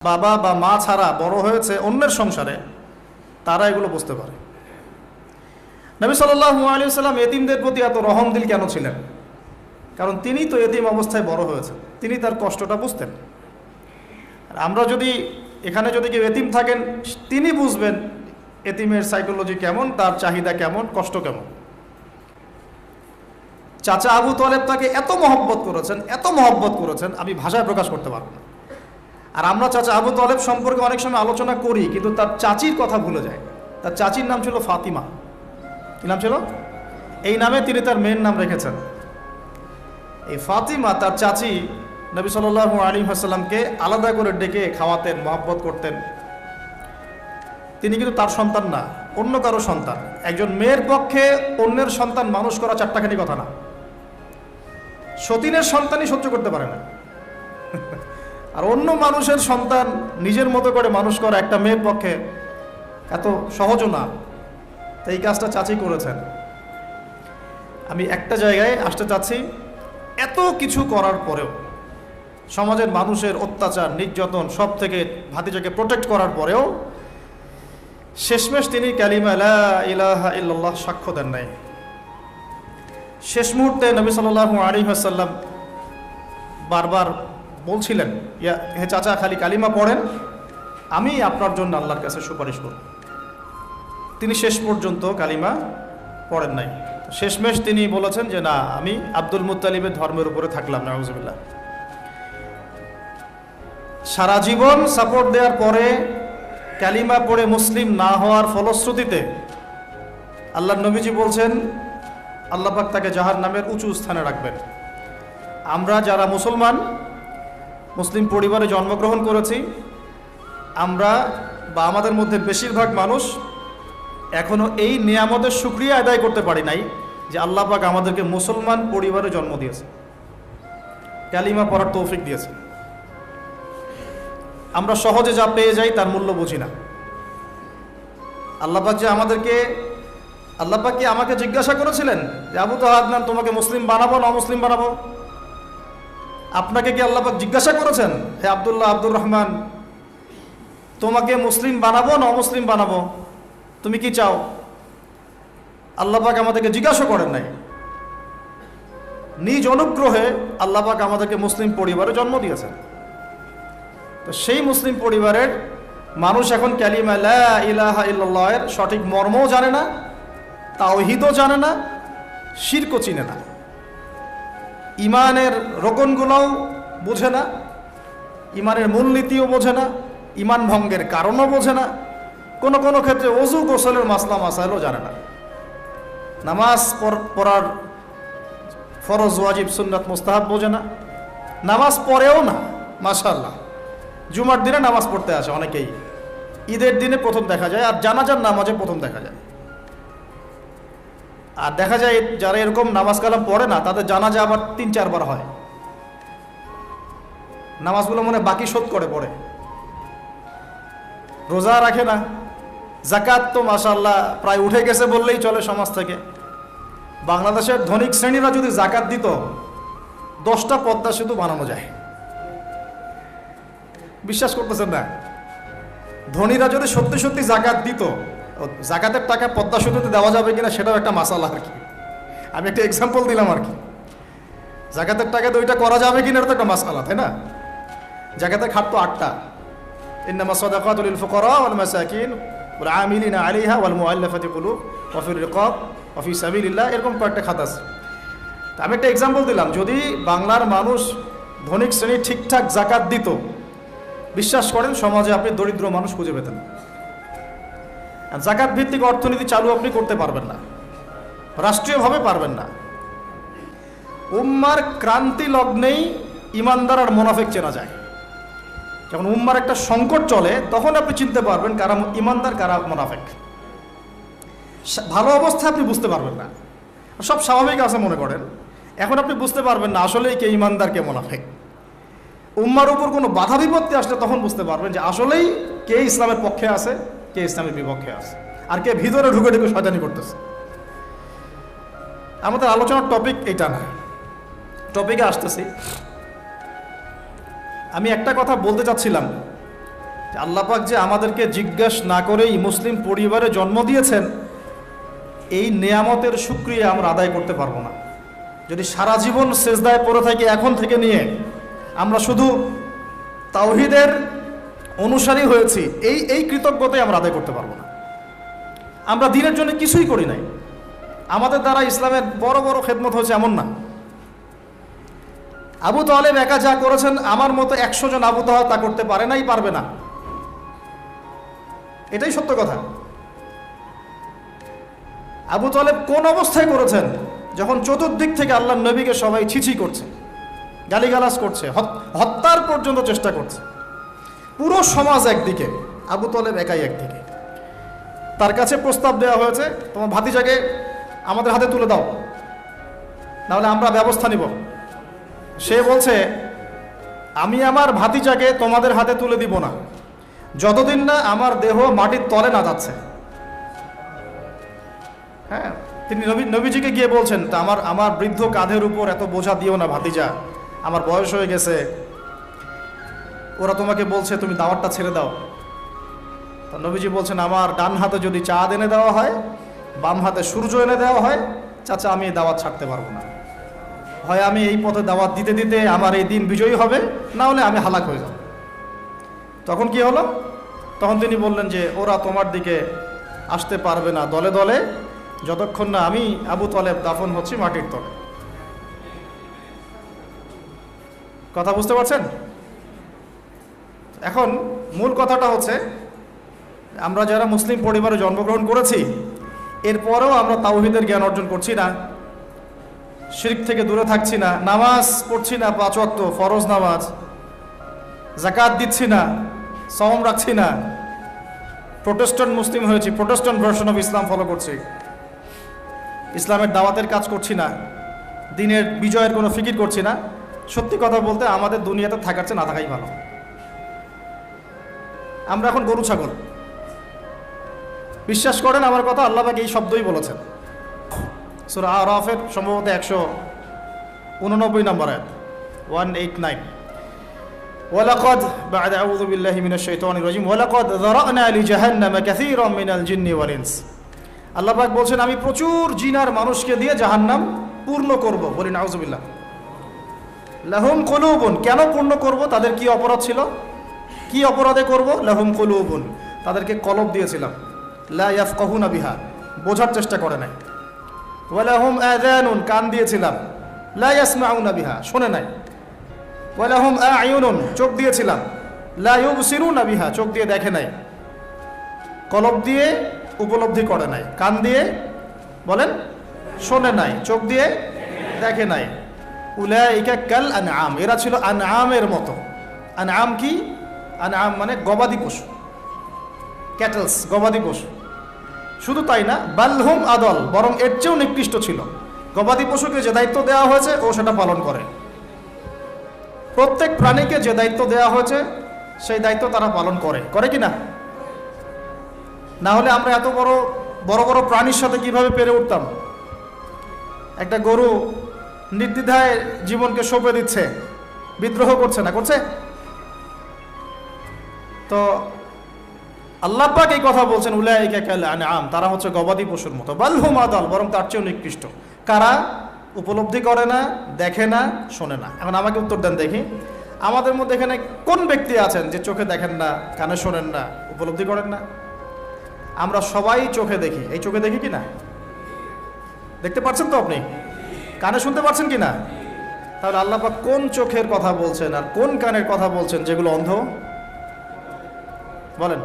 বাবা বা মা ছাড়া বড় হয়েছে অন্যের সংসারে, তারা এগুলো বুঝতে পারে। নবী সাল্লাল্লাহু আলাইহি ওয়াসাল্লাম এতিমদের প্রতি এত রহমদিল কেন ছিলেন? কারণ তিনি তো এতিম অবস্থায় বড় হয়েছেন, তিনি তার কষ্টটা বুঝতেন। আর আমরা যদি এখানে যদি কেউ এতিম থাকেন, তিনি বুঝবেন এতিমের সাইকোলজি কেমন, তার চাহিদা কেমন, কষ্ট কেমন। চাচা আবু তালেব তাকে এত মহব্বত করেছেন, আমি ভাষায় প্রকাশ করতে পারবো না। আর আমরা চাচা আবু তালেব সম্পর্কে অনেক সময় আলোচনা করি, কিন্তু তার চাচির কথা ভুলে যায়। তার চাচির নাম ছিল ফাতিমা। কি নাম ছিল? এই নামে তিনি তার মেয়ের নাম রেখেছেন। এই ফাতিমা, তার চাচি, নবী সাল্লাল্লাহু আলাইহি ওয়াসাল্লামকে আলাদা করে ডেকে খাওয়াতেন, মহব্বত করতেন। তিনি কিন্তু তার সন্তান না, অন্য কারো সন্তান। একজন মেয়ের পক্ষে অন্যের সন্তান মানুষ করা চারটাখানি কথা না। সতীনের সন্তানই সহ্য করতে পারে না, আর অন্য মানুষের সন্তান নিজের মতো করে মানুষ করা একটা মেয়ের পক্ষে এত সহজও না। তো এই কাজটা চাচি করেছেন। আমি একটা জায়গায় আসতে চাচ্ছি, এত কিছু করার পরেও, সমাজের মানুষের অত্যাচার, নির্যাতন সব থেকে ভাতিজাকে প্রোটেক্ট করার পরেও শেষমেশ তিনি কালিমা লা ইলাহা ইল্লাল্লাহ সাক্ষ্য দেন নাই। শেষ মুহূর্তে নবী সাল্লাল্লাহু আলাইহি ওয়াসাল্লাম বারবার বলছিলেন, হে চাচা, খালি কালিমা পড়েন, আমি আপনার জন্য আল্লাহর কাছে সুপারিশ করব। তিনি শেষ পর্যন্ত কালিমা পড়েন নাই। শেষমেশ তিনি বলেছেন যে না, আমি আব্দুল মুত্তালিবের ধর্মের উপরে থাকলাম, নাউযুবিল্লাহ। সারা জীবন সাপোর্ট দেওয়ার পরে কালিমা পড়ে মুসলিম না হওয়ার ফলশ্রুতিতে আল্লাহর নবীজি বলছেন, আল্লাহ পাক তাকে জাহান্নামের উঁচু স্থানে রাখবেন। আমরা যারা মুসলমান, মুসলিম পরিবারে জন্মগ্রহণ করেছি, আমরা বা আমাদের মধ্যে বেশিরভাগ মানুষ এখনও এই নিয়ামতের শুকরিয়া আদায় করতে পারি নাই যে আল্লাহ পাক আমাদেরকে মুসলমান পরিবারে জন্ম দিয়েছে, কালিমা পড়ার তৌফিক দিয়েছে। আমরা সহজে যা পেয়ে যাই তার মূল্য বুঝি না। আল্লাহ পাক যে আল্লাহ পাক কি আমাকে জিজ্ঞাসা করেছিলেন যে আবু আদনান, তোমাকে মুসলিম বানাবো না অমুসলিম বানাবো? আপনাকে কি আল্লাহ পাক জিজ্ঞাসা করেছেন, হে আব্দুল্লাহ, আব্দুর রহমান, তোমাকে মুসলিম বানাবো না অমুসলিম বানাবো, তুমি কি চাও? আল্লাহ পাক আমাদেরকে জিজ্ঞাসা করেন নাই। নিজ অনুগ্রহে আল্লাহ পাক আমাদেরকে মুসলিম পরিবারে জন্ম দিয়েছেন। তো সেই মুসলিম পরিবারের মানুষ এখন কালিমা লা ইলাহা ইল্লাল্লাহ এর সঠিক মর্মও জানে না, তাওহীদও জানে না, শিরকও চিনে না, ইমানের রোকনগুলোও বোঝে না, ইমানের মূলনীতিও বোঝে না, ইমান ভঙ্গের কারণও বোঝে না, কোনো কোনো ক্ষেত্রে ওযু গোসলের মাসলা মাসাইলও জানে না, নামাজ পড়ার ফরজ ওয়াজিব সুন্নাত মুস্তাহাব বোঝে না, নামাজ পড়েও না। মাশাআল্লাহ, জুমার দিনে নামাজ পড়তে আসে অনেকেই, ঈদের দিনে প্রথম দেখা যায়, আর জানাজার নামাজে প্রথম দেখা যায়। আর দেখা যায় যারা এরকম নামাজ কালাম পড়ে না, তাদের জানাজা আবার ৩-৪ বার হয়। নামাজগুলো মনে বাকি শোধ করে পড়ে, রোজা রাখে না, যাকাত তো মাশাআল্লাহ প্রায় উঠে গেছে বললেই চলে সমাজ থেকে। বাংলাদেশের ধনিক শ্রেণীরা যদি যাকাত দিত, 10টা পদ্মা সেতু বানানো যায়। বিশ্বাস করতেছেন না? ধনীরা যদি সত্যি সত্যি যাকাত দিত, যাকাতের টাকা পদ্মা সেতুতে দেওয়া যাবে কিনা সেটাও একটা মাসালা আর কি। আমি একটা এক্সাম্পল দিলাম আর কি। যাকাতের টাকা তো ওইটা করা যাবে কিনা, এটা তো একটা মাসালা, তাই না? যাকাতের খাত তো 8টা, ইন্নামা সাদাকাতু লিল ফুকারা ওয়াল মাসাকিন ওয়াল আমিলিনা আলাইহা ওয়াল মুআল্লাফাতি কুলুব ওয়া ফির রিকাব ওয়া ফি সাবিলিল্লাহ, এরকম কয়েকটা খাত আছে। আমি একটা এক্সাম্পল দিলাম, যদি বাংলার মানুষ ধনিক শ্রেণী ঠিকঠাক যাকাত দিত, বিশ্বাস করেন সমাজে আপনি দরিদ্র মানুষ খুঁজে পেতেন। যাকাত ভিত্তিক অর্থনীতি চালু আপনি করতে পারবেন না, রাষ্ট্রীয়ভাবে পারবেন না। উম্মার ক্রান্তি লগ্নেই ইমানদার আর মুনাফিক চেনা যায়। যখন উম্মার একটা সংকট চলে, তখন আপনি চিনতে পারবেন কারা ইমানদার, কারা মুনাফিক। ভালো অবস্থা আপনি বুঝতে পারবেন না, সব স্বাভাবিক আছে মনে করেন, এখন আপনি বুঝতে পারবেন না আসলেই কে ইমানদার, কে মুনাফিক। উম্মার উপর কোনো বাধা বিপত্তি আসলে তখন বুঝতে পারবেন যে আসলেই কে ইসলামের পক্ষে আছে, কে ইসলামের বিপক্ষে আছে, আর কে ভিতরে ঢুকে ঢুকে শয়তানি করতেছে। আমাদের আলোচনার টপিক এটা না, টপিকে আসতেছি। আমি একটা কথা বলতে চাচ্ছিলাম আল্লাহ পাক যে আমাদেরকে জিজ্ঞাসা না করেই মুসলিম পরিবারে জন্ম দিয়েছেন, এই নেয়ামতের শুকরিয়া আমরা আদায় করতে পারবো না। যদি সারা জীবন সেজদায় পড়ে থাকি এখন থেকে নিয়ে, আমরা শুধু তাওহীদের অনুসারী হয়েছি, এই কৃতজ্ঞতাই আমরা আদায় করতে পারবো না। আমরা দ্বীনের জন্য কিছুই করি নাই, আমাদের দ্বারা ইসলামের বড় বড় খেদমত হয়েছে এমন না। আবু তালেব একা যা করেছেন, আমার মতো 100 জন আবু তালেব তা করতে পারে নাই, পারবে না। এটাই সত্য কথা। আবু তালেব কোন অবস্থায় করেছেন? যখন চতুর্দিক থেকে আল্লাহর নবীকে সবাই ছিছি করছে, গালিগালাজ করছে, হত্যার পর্যন্ত চেষ্টা করছে। পুরো সমাজ একদিকে, আবু তালেব একাই একদিকে। তার কাছে প্রস্তাব দেওয়া হয়েছে, তোমার ভাতিজাকে আমাদের হাতে তুলে দাও, নাহলে আমরা ব্যবস্থা নিব। সে বলছে, আমি আমার ভাতিজাকে তোমাদের হাতে তুলে দিব না যতদিন না আমার দেহ মাটির তলে না যাচ্ছে। হ্যাঁ, তিনি নবীজিকে গিয়ে বলছেন, তা আমার বৃদ্ধ কাঁধের উপর এত বোঝা দিও না ভাতিজা, আমার বয়স হয়ে গেছে, ওরা তোমাকে বলছে তুমি দাওয়াতটা ছেড়ে দাও। তো নবীজি বলছেন, আমার ডান হাতে যদি চাঁদ এনে দেওয়া হয়, বাম হাতে সূর্য এনে দেওয়া হয়, চাচা আমি এই দাওয়াত ছাড়তে পারবো না। হয় আমি এই পথে দাওয়াত দিতে দিতে আমার এই দিন বিজয়ী হবে, না হলে আমি হালাক হয়ে যাব। তখন কি হলো? তখন তিনি বললেন যে ওরা তোমার দিকে আসতে পারবে না দলে দলে, যতক্ষণ না আমি আবু তালেব দাফন হচ্ছি মাটির তলে। কথা বুঝতে পারছেন? এখন মূল কথাটা হচ্ছে, আমরা যারা মুসলিম পরিবারে জন্মগ্রহণ করেছি, এরপরেও আমরা তাওহীদের জ্ঞান অর্জন করছি না, শিরক থেকে দূরে থাকছি না, নামাজ পড়ছি না 5 ওয়াক্ত ফরজ নামাজ, যাকাত দিচ্ছি না, সওম রাখছি না, প্রোটেস্ট্যান্ট মুসলিম হয়েছি, Protestant version of Islam follow করছি, ইসলামের দাওয়াতের কাজ করছি না, দিনের বিজয়ের কোনো ফিকির করছি না। সত্যি কথা বলতে আমাদের দুনিয়াতে থাকার চেয়ে না থাকাই ভালো। আমরা এখন গরু ছাগল। বিশ্বাস করেন আমার কথা, আল্লাহ পাক এই শব্দই বলেছেন সূরা আরাফের সম্ভবত 189 নম্বর আয়াত, 189। ওয়ালাকাদ বা'দা আউযু বিল্লাহি মিনাশ শাইতানির রাজিম ওয়ালাকাদ যারা'না লিজাহান্নামা কাসীরাম মিনাল জিন্নি ওয়াল ইনস। আল্লাহ পাক বলছেন, আমি প্রচুর জিন আর মানুষকে দিয়ে জাহান্নাম পূর্ণ করব। বলি নাউযুবিল্লাহ। লাহুম কুলুবুন, কেন পূর্ণ করব? তাদের কি অপরাধ ছিল? কি অপরাধে করব? লাহুম কুলুবুন, তাদেরকে কলব দিয়েছিলাম, লা ইয়াফকাহুনা বিহা, বোঝার চেষ্টা করে নাই। ওয়ালাহুম আযানুন, কান দিয়েছিলাম, লা ইয়াসমাউনা বিহা, শোনে নাই। ওয়ালাহুম আ'য়ুনুন, চোখ দিয়েছিলাম, লা ইউবসিরুনা বিহা, চোখ দিয়ে দেখে নাই। কলব দিয়ে উপলব্ধি করে নাই, কান দিয়ে বলেন শোনে নাই, চোখ দিয়ে দেখে নাই। উলাইকা কাল আনআম, এরা ছিল আনআমের মতো। আনআম কি? আনআম মানে গবাদি পশু, ক্যাটলস, গবাদি পশু। শুধু তাই না, বালহুম আদল, বরং এর চেয়েও নিকৃষ্ট ছিল। গবাদি পশুকে যে দায়িত্ব দেওয়া হয়েছে ও সেটা পালন করে। প্রত্যেক প্রাণীকে যে দায়িত্ব দেওয়া হয়েছে সেই দায়িত্ব তারা পালন করে, করে কি না? না হলে আমরা এত বড় বড় বড় প্রাণীর সাথে কিভাবে পেরে উঠতাম? একটা গরু নির্দ্বিধায় জীবনকে সঁপে দিচ্ছে, বিদ্রোহ করছে না, করছে? তো আল্লাহ পাক এই কথা বলছেন, উলাইকা কাল আনআম, তারা হচ্ছে গবাদি পশুর মতো। বালহুম আদল, বরং তার চেয়েও নিকৃষ্ট। কারা? উপলব্ধি করে না, দেখে না, শোনে না। এখন আমাকে উত্তর দেন দেখি, আমাদের মধ্যে এখানে কোন ব্যক্তি আছেন যে চোখে দেখেন না, কানে শোনেন না, উপলব্ধি করেন না? আমরা সবাই চোখে দেখি। এই চোখে দেখি কি না? দেখতে পাচ্ছেন তো আপনি? কানে শুনতে পাচ্ছেন কি না? তাহলে আল্লাহ পাক কোন চোখের কথা বলছেন আর কোন কানের কথা বলছেন যেগুলো অন্ধ? বলেন।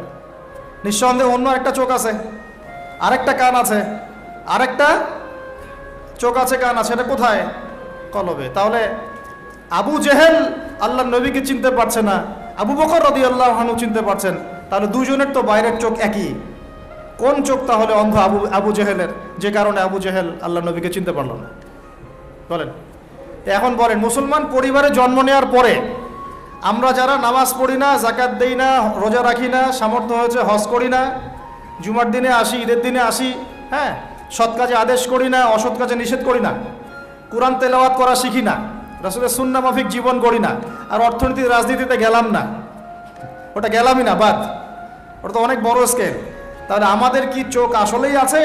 নিঃসন্দেহে অন্য একটা চোখ আছে, আরেকটা কান আছে, আরেকটা চোখ আছে, কান আছে, এটা কোথায়? কলবে। তাহলে আবু জেহেল আল্লাহর নবীকে চিনতে পারছে না, আবু বকর রাদিয়াল্লাহু আনহু চিনতে পারছেন, তাহলে দুজনের তো বাইরের চোখ একই। কোন চোখ তাহলে অন্ধ আবু জেহেলের, যে কারণে আবু জেহেল আল্লাহর নবীকে চিনতে পারল না? বলেন। এখন বলেন, মুসলমান পরিবারে জন্ম নেওয়ার পরে আমরা যারা নামাজ পড়ি না, যাকাত দেই না, রোজা রাখি না, সামর্থ্য হয়েছে হজ করি না, জুমার দিনে আসি, ঈদের দিনে আসি, হ্যাঁ, সৎ কাজে আদেশ করি না, অসৎ কাজে নিষেধ করি না, কোরআন তেলাওয়াত করা শিখি না, রাসূলের সুন্নাহ মাফিক জীবন গড়ি না, আর অর্থনীতি রাজনীতিতে গেলাম না, ওটা গেলামই না, বাদ। ওটা তো অনেক বড় স্কেল। তাহলে আমাদের কি চোখ আসলেই আছে,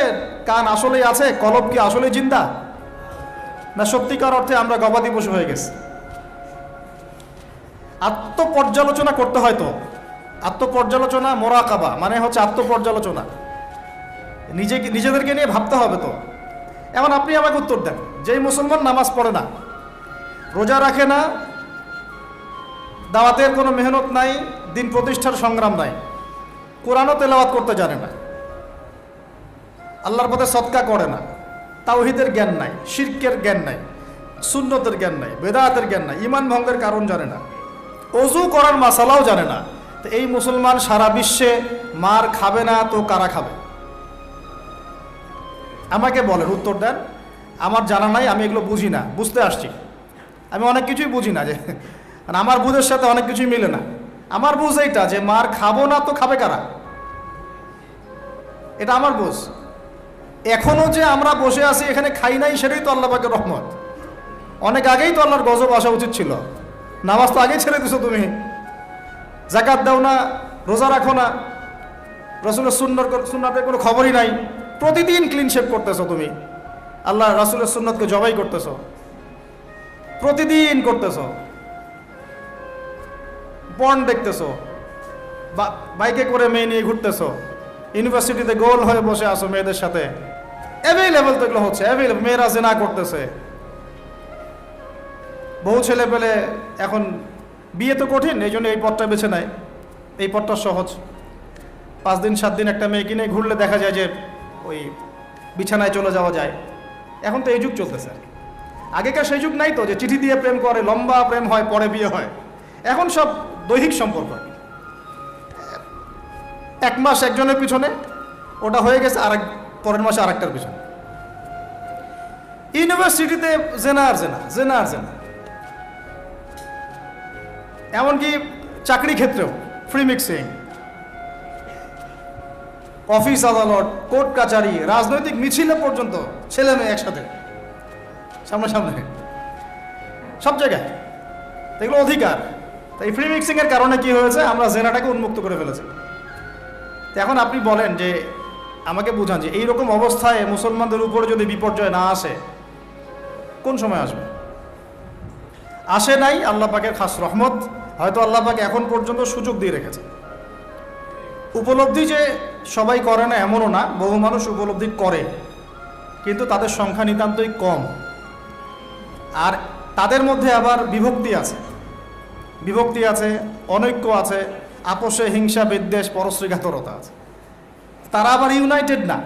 কান আসলেই আছে, কলব কি আসলেই জিন্দা, না সত্যিকার অর্থে আমরা গবাদি পশু হয়ে গেছি? আত্মপর্যালোচনা করতে হয়। তো আত্মপর্যালোচনা, মোরাকাবা মানে হচ্ছে আত্মপর্যালোচনা। নিজেদেরকে নিয়ে ভাবতে হবে। তো এখন আপনি আমাকে উত্তর দেন, যেই মুসলমান নামাজ পড়ে না, রোজা রাখে না, দাওয়াতের কোনো মেহনত নাই, দিন প্রতিষ্ঠার সংগ্রাম নাই, কোরআনও তেলাওয়াত করতে জানে না, আল্লাহর পথে সদকা করে না, তাওহীদের জ্ঞান নাই, শিরকের জ্ঞান নাই, সুন্নতের জ্ঞান নাই, বেদাতের জ্ঞান নাই, ঈমান ভঙ্গের কারণ জানে না, ওযু করার মাসালাও জানে না, তো এই মুসলমান সারা বিশ্বে মার খাবে না তো কারা খাবে? আমাকে বলেন, উত্তর দেন। আমার জানা নাই, আমি এগুলো বুঝি না, বুঝতে আসছি। আমি অনেক কিছুই বুঝি না, যে আমার বুঝের সাথে অনেক কিছুই মিলে না। আমার বুঝ এইটা যে মার খাবো না তো খাবে কারা, এটা আমার বুঝ। এখনো যে আমরা বসে আছি এখানে খাই নাই, সেটাই তো আল্লাহ পাকের রহমত। অনেক আগেই তো আল্লাহর গজব আসা উচিত ছিল। নামাজ তো আগেই ছেড়ে দিছো তুমি, যাকাত দাও না, রোজা রাখো না, রাসূলের সুন্নাতের কোনো খবরই নাই, প্রতিদিন ক্লিন শেভ করতেছো তুমি, আল্লাহ রাসূলের সুন্নাতকে জবাই করতেছো, প্রতিদিন করতেছো, পর্ন দেখতেছো, বাইকে করে মেয়ে নিয়ে ঘুরতেছো, ইউনিভার্সিটিতে গোল হয়ে বসে আসো মেয়েদের সাথে, অ্যাভেলেবেল তো এগুলো হচ্ছে, অ্যাভেলেবেল। মেয়েরা জেনা করতেছে, বহু ছেলে পেলে। এখন বিয়ে তো কঠিন, এই জন্য এই পথটা বেছে নেয়, এই পথটা সহজ। 5 দিন 7 দিন একটা মেয়ে কিনে ঘুরলে দেখা যায় যে ওই বিছানায় চলে যাওয়া যায়। এখন তো এই যুগ চলতেছে। আগেকার সেই যুগ নাই তো, যে চিঠি দিয়ে প্রেম করে, লম্বা প্রেম হয়, পরে বিয়ে হয়। এখন সব দৈহিক সম্পর্ক, 1 মাস একজনের পিছনে, ওটা হয়ে গেছে পরের মাসে আরেকটার পিছনে। ইউনিভার্সিটিতে জেনা আর জেনা, জেনা আর জেনা। এমনকি চাকরি ক্ষেত্রেও ফ্রি মিক্সিং, অফিস আদালত, কোর্ট কাচারি, রাজনৈতিক মিছিলে পর্যন্ত ছেলে মেয়ে একসাথে সামনাসামনি, সব জায়গায়। এগুলো অধিকার। তো এই ফ্রি মিক্সিংয়ের কারণে কি হয়েছে, আমরা জেনাটাকে উন্মুক্ত করে ফেলেছি। এখন আপনি বলেন, যে আমাকে বুঝান, যে এইরকম অবস্থায় মুসলমানদের উপরে যদি বিপর্যয় না আসে, কোন সময় আসবে? আসে নাই, আল্লাহ পাকের খাস রহমত। হয়তো আল্লাহ পাক এখন পর্যন্ত সুযোগ দিয়ে রেখেছে। উপলব্ধি যে সবাই করে না এমনও না, বহু মানুষ উপলব্ধি করে, কিন্তু তাদের সংখ্যা নিতান্তই কম। আর তাদের মধ্যে আবার বিভক্তি আছে, অনৈক্য আছে, আপোষে হিংসা, বিদ্বেষ, পরশ্রীঘাতরতা আছে। তারা আবার ইউনাইটেড না।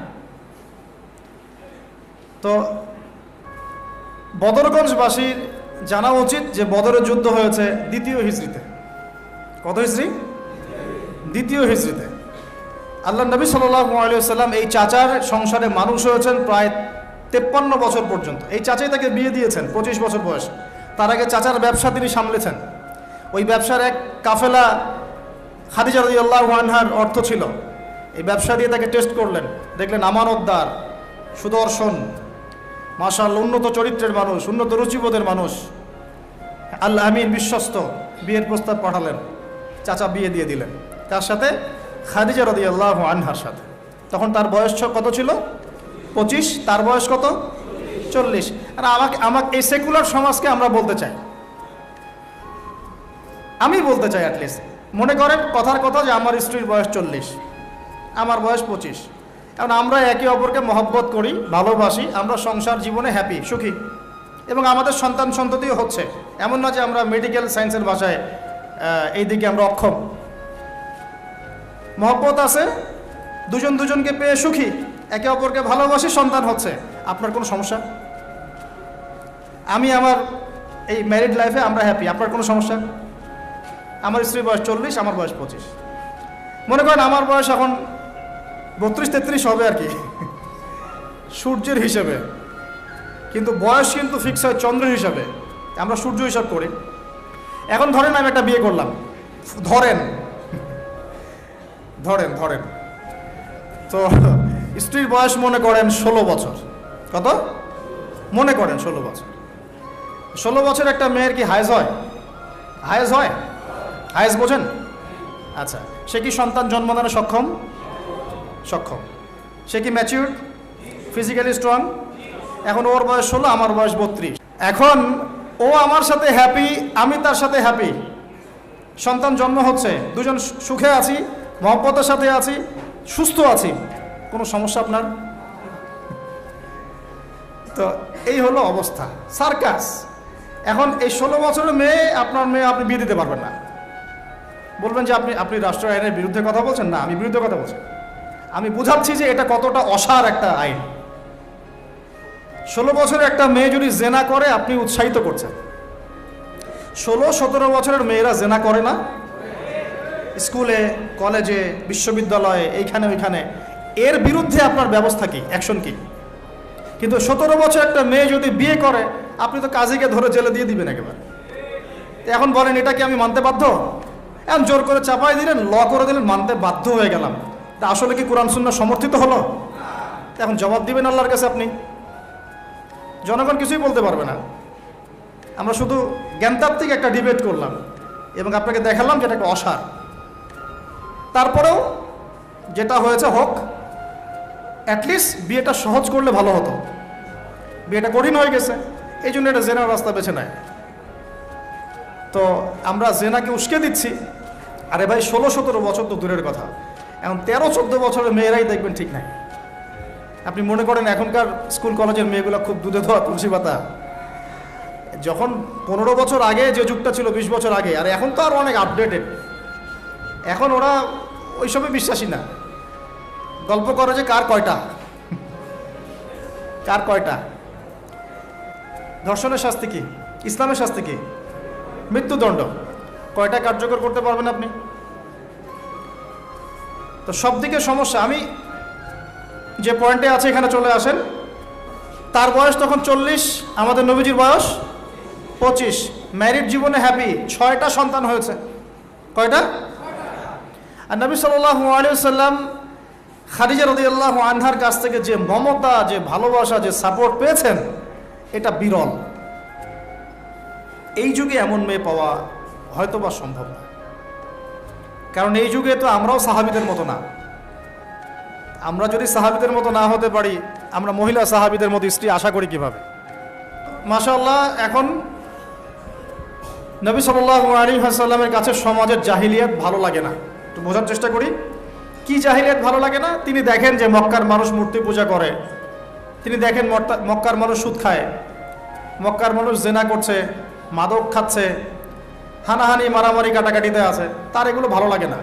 তো বদরগঞ্জবাসীর জানা উচিত যে বদরের যুদ্ধ হয়েছে 2য় হিজরিতে। কত হিজরি? 2য় হিজরিতে। আল্লাহ নবী সাল্লাল্লাহু আলাইহি ওয়াসাল্লাম এই চাচার সংসারে মানুষ হয়েছেন প্রায় 53 বছর পর্যন্ত। এই চাচাই তাকে বিয়ে দিয়েছেন 25 বছর বয়সে। তার আগে চাচার ব্যবসা তিনি সামলেছেন। ওই ব্যবসার এক কাফেলা খাদিজা রাদিয়াল্লাহু আনহার অর্থ ছিল। এই ব্যবসা দিয়ে তাকে টেস্ট করলেন, দেখলেন আমানতদার, সুদর্শন, মাশাআল্লাহ উন্নত চরিত্রের মানুষ, উন্নত রুচিবোধের মানুষ, আল আমিন, বিশ্বস্ত। বিয়ের প্রস্তাব পাঠালেন, চাচা বিয়ে দিয়ে দিলেন। তার সাথে খাদিজা রাদিয়াল্লাহু আনহার সাথে। তখন তার বয়স কত ছিল? 25। তার বয়স কত? 40। আর আমাকে এই সেকুলার সমাজকে আমরা বলতে চাই, আমি বলতে চাই, অ্যাটলিস্ট মনে করেন কথার কথা যে আমার স্ত্রীর বয়স 40, আমার বয়স 25। এখন আমরা একে অপরকে মহব্বত করি, ভালোবাসি, আমরা সংসার জীবনে হ্যাপি, সুখী, এবং আমাদের সন্তান সন্ততিও হচ্ছে। এমন না যে আমরা মেডিকেল সায়েন্সের ভাষায় এই দিকে আমরা অক্ষম। মহব্বত আছে, দুজনকে পেয়ে সুখী, একে অপরকে ভালোবাসি, সন্তান হচ্ছে। আপনার কোনো সমস্যা? আমার এই ম্যারিড লাইফে আমরা হ্যাপি, আপনার কোনো সমস্যা? আমার স্ত্রীর বয়স 40, আমার বয়স 25। মনে করেন আমার বয়স এখন 32-33 হবে আর কি, সূর্যের হিসেবে, কিন্তু বয়স কিন্তু ফিক্স হয় চন্দ্রের হিসাবে। আমরা সূর্য হিসাব করি। এখন ধরেন আমি একটা বিয়ে করলাম, ধরেন তো স্ত্রীর বয়স মনে করেন 16 বছর। কত? মনে করেন 16 বছর। 16 বছর একটা মেয়ের কি হায়েজ হয়? হায়েজ বোঝেন? আচ্ছা, সে কি সন্তান জন্মদানে সক্ষম? সক্ষম। সে কি ম্যাচিউর, ফিজিক্যালি স্ট্রং? এখন ওর বয়স 16, আমার বয়স 32। এখন ও আমার সাথে হ্যাপি, আমি তার সাথে হ্যাপি, সন্তান জন্ম হচ্ছে, দুজন সুখে আছি, মহব্বতের সাথে আছি, সুস্থ আছি, কোনো সমস্যা আপনার? তো এই হলো অবস্থা, সার্কাস। এখন এই 16 বছরের মেয়ে, আপনার মেয়ে, আপনি বিয়ে দিতে পারবেন না। বলবেন যে আপনি রাষ্ট্র আইনের বিরুদ্ধে কথা বলছেন। না, আমি বিরুদ্ধে কথা বলছি। আমি বুঝাচ্ছি যে এটা কতটা অসার একটা আইন। 16 বছরের একটা মেয়ে যদি জেনা করে, আপনি উৎসাহিত করছেন। 16-17 বছরের মেয়েরা জেনা করে না? স্কুলে, কলেজে, বিশ্ববিদ্যালয়ে, এইখানে ওইখানে। এর বিরুদ্ধে আপনার ব্যবস্থা কি, অ্যাকশন কি? কিন্তু 17 বছর একটা মেয়ে যদি বিয়ে করে, আপনি তো কাজীকে ধরে জেলে দিয়ে দিবেন একেবারে। এখন বলেন, এটা কি আমি মানতে বাধ্য? এখন জোর করে চাপাই দিলেন, ল করে দিলেন, মানতে বাধ্য হয়ে গেলাম। তা আসলে কি কোরআন সুন্নাহ সমর্থিত হলো? এখন জবাব দিবেন আল্লাহর কাছে আপনি। জনগণ কিছুই বলতে পারবে না। আমরা শুধু জ্ঞানতাত্ত্বিক একটা ডিবেট করলাম এবং আপনাকে দেখালাম যেটা একটা অসার। তারপরেও যেটা হয়েছে হোক, অ্যাটলিস্ট বিয়েটা সহজ করলে ভালো হতো। বিয়েটা কঠিন হয়ে গেছে, এই জন্য এটা জেনার রাস্তা বেছে নেয়। তো আমরা জেনাকে উস্কে দিচ্ছি। আরে ভাই, 16-17 বছর তো দূরের কথা, এখন 13-14 বছরের মেয়েরাই দেখবেন ঠিক নাই। আপনি মনে করেন এখনকার স্কুল কলেজের মেয়েগুলো খুব দুধে ধোয়া তুলসী পাতা? যখন 15 বছর আগে যে যুগটা ছিল, 20 বছর আগে, আর এখন তো আর অনেক আপডেটেড। এখন ওরা ওইসবে বিশ্বাসী না। গল্প করে যে কার কয়টা, কার কয়টা। ধর্ষণের শাস্তি কি? ইসলামের শাস্তি কি? মৃত্যুদণ্ড। কয়টা কার্যকর করতে পারবেন আপনি? তো সব দিকে সমস্যা। আমি যে পয়েন্টে আছে এখানে চলে আসেন। তার বয়স তখন 40, আমাদের নবীজির বয়স 25। ম্যারিড জীবনে হ্যাপি, 6টা সন্তান হয়েছে। কয়টা? আর নবী সাল্লাল্লাহু আলাইহি ওয়াসাল্লাম খাদিজা রাদিয়াল্লাহু আনহার কাছ থেকে যে মমতা, যে ভালোবাসা, যে সাপোর্ট পেয়েছেন, এটা বিরল। এই যুগে এমন মেয়ে পাওয়া হয়তো বা সম্ভব না। কারণ এই যুগে তো আমরাও সাহাবীদের মতো না। আমরা যদি সাহাবীদের মতো না হতে পারি, আমরা মহিলা সাহাবীদের মতো স্ত্রী আশা করি কিভাবে? মাশাআল্লাহ। এখন নবী সাল্লাল্লাহু আলাইহি ওয়াসাল্লামের কাছে সমাজের জাহিলিয়াত ভালো লাগে না। একটু বোঝার চেষ্টা করি, কি জাহিলিয়াত ভালো লাগে না? তিনি দেখেন যে মক্কার মানুষ মূর্তি পূজা করে, তিনি দেখেন মক্কার মানুষ সুদ খায়, মক্কার মানুষ জেনা করছে, মাদক খাচ্ছে, হানাহানি, মারামারি, কাটাকাটিতে আছে। তার এগুলো ভালো লাগে না।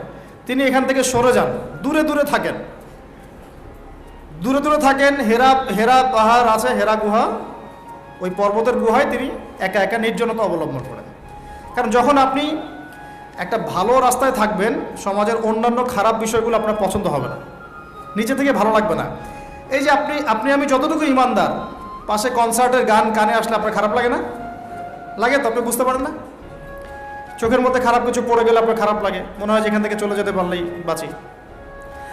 তিনি এখান থেকে সরে যান, দূরে দূরে থাকেন, দূরে দূরে থাকেন। হেরা পাহাড় আছে, হেরা গুহা, ওই পর্বতের গুহায় তিনি একা একা নির্জনতা অবলম্বন করেন। কারণ যখন আপনি একটা ভালো রাস্তায় থাকবেন, সমাজের অন্যান্য খারাপ বিষয়গুলো আপনার পছন্দ হবে না, নিচে থেকে ভালো লাগবে না। এই যে আমি যতটুকু ইমানদার, পাশে কনসার্টের গান কানে আসলে আপনার খারাপ লাগে না? লাগে তো? আপনি বুঝতে পারেন না? চোখের মধ্যে খারাপ কিছু পড়ে গেলে আপনার খারাপ লাগে, মনে হয় যেখান থেকে চলে যেতে পারলেই বাঁচি।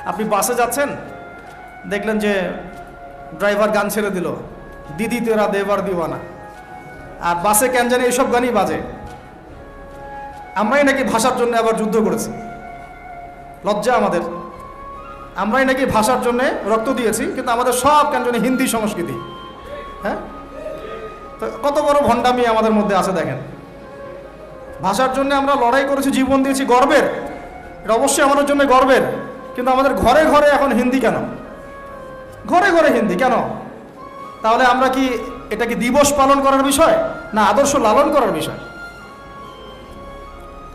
আপনি বাসে যাচ্ছেন, দেখলেন যে ড্রাইভার গান ছেড়ে দিল, দিদি তেরা দেবার দিওয়ানা, আর বাসে কেন জানি এইসব গানই বাজে। আমরাই নাকি ভাষার জন্য আবার যুদ্ধ করেছি, লজ্জা আমাদের। আমরাই নাকি ভাষার জন্য রক্ত দিয়েছি, কিন্তু আমাদের সব কেন জানি হিন্দি সংস্কৃতি। হ্যাঁ, তো কত বড় ভণ্ডামি আমাদের মধ্যে আছে দেখেন। ভাষার জন্য আমরা লড়াই করেছি, জীবন দিয়েছি, গর্বের। এটা অবশ্যই আমাদের জন্য গর্বের, কিন্তু আমাদের ঘরে ঘরে এখন হিন্দি কেন? ঘরে ঘরে হিন্দি কেন? তাহলে আমরা কি এটা কি দিবস পালন করার বিষয়, না আদর্শ লালন করার বিষয়?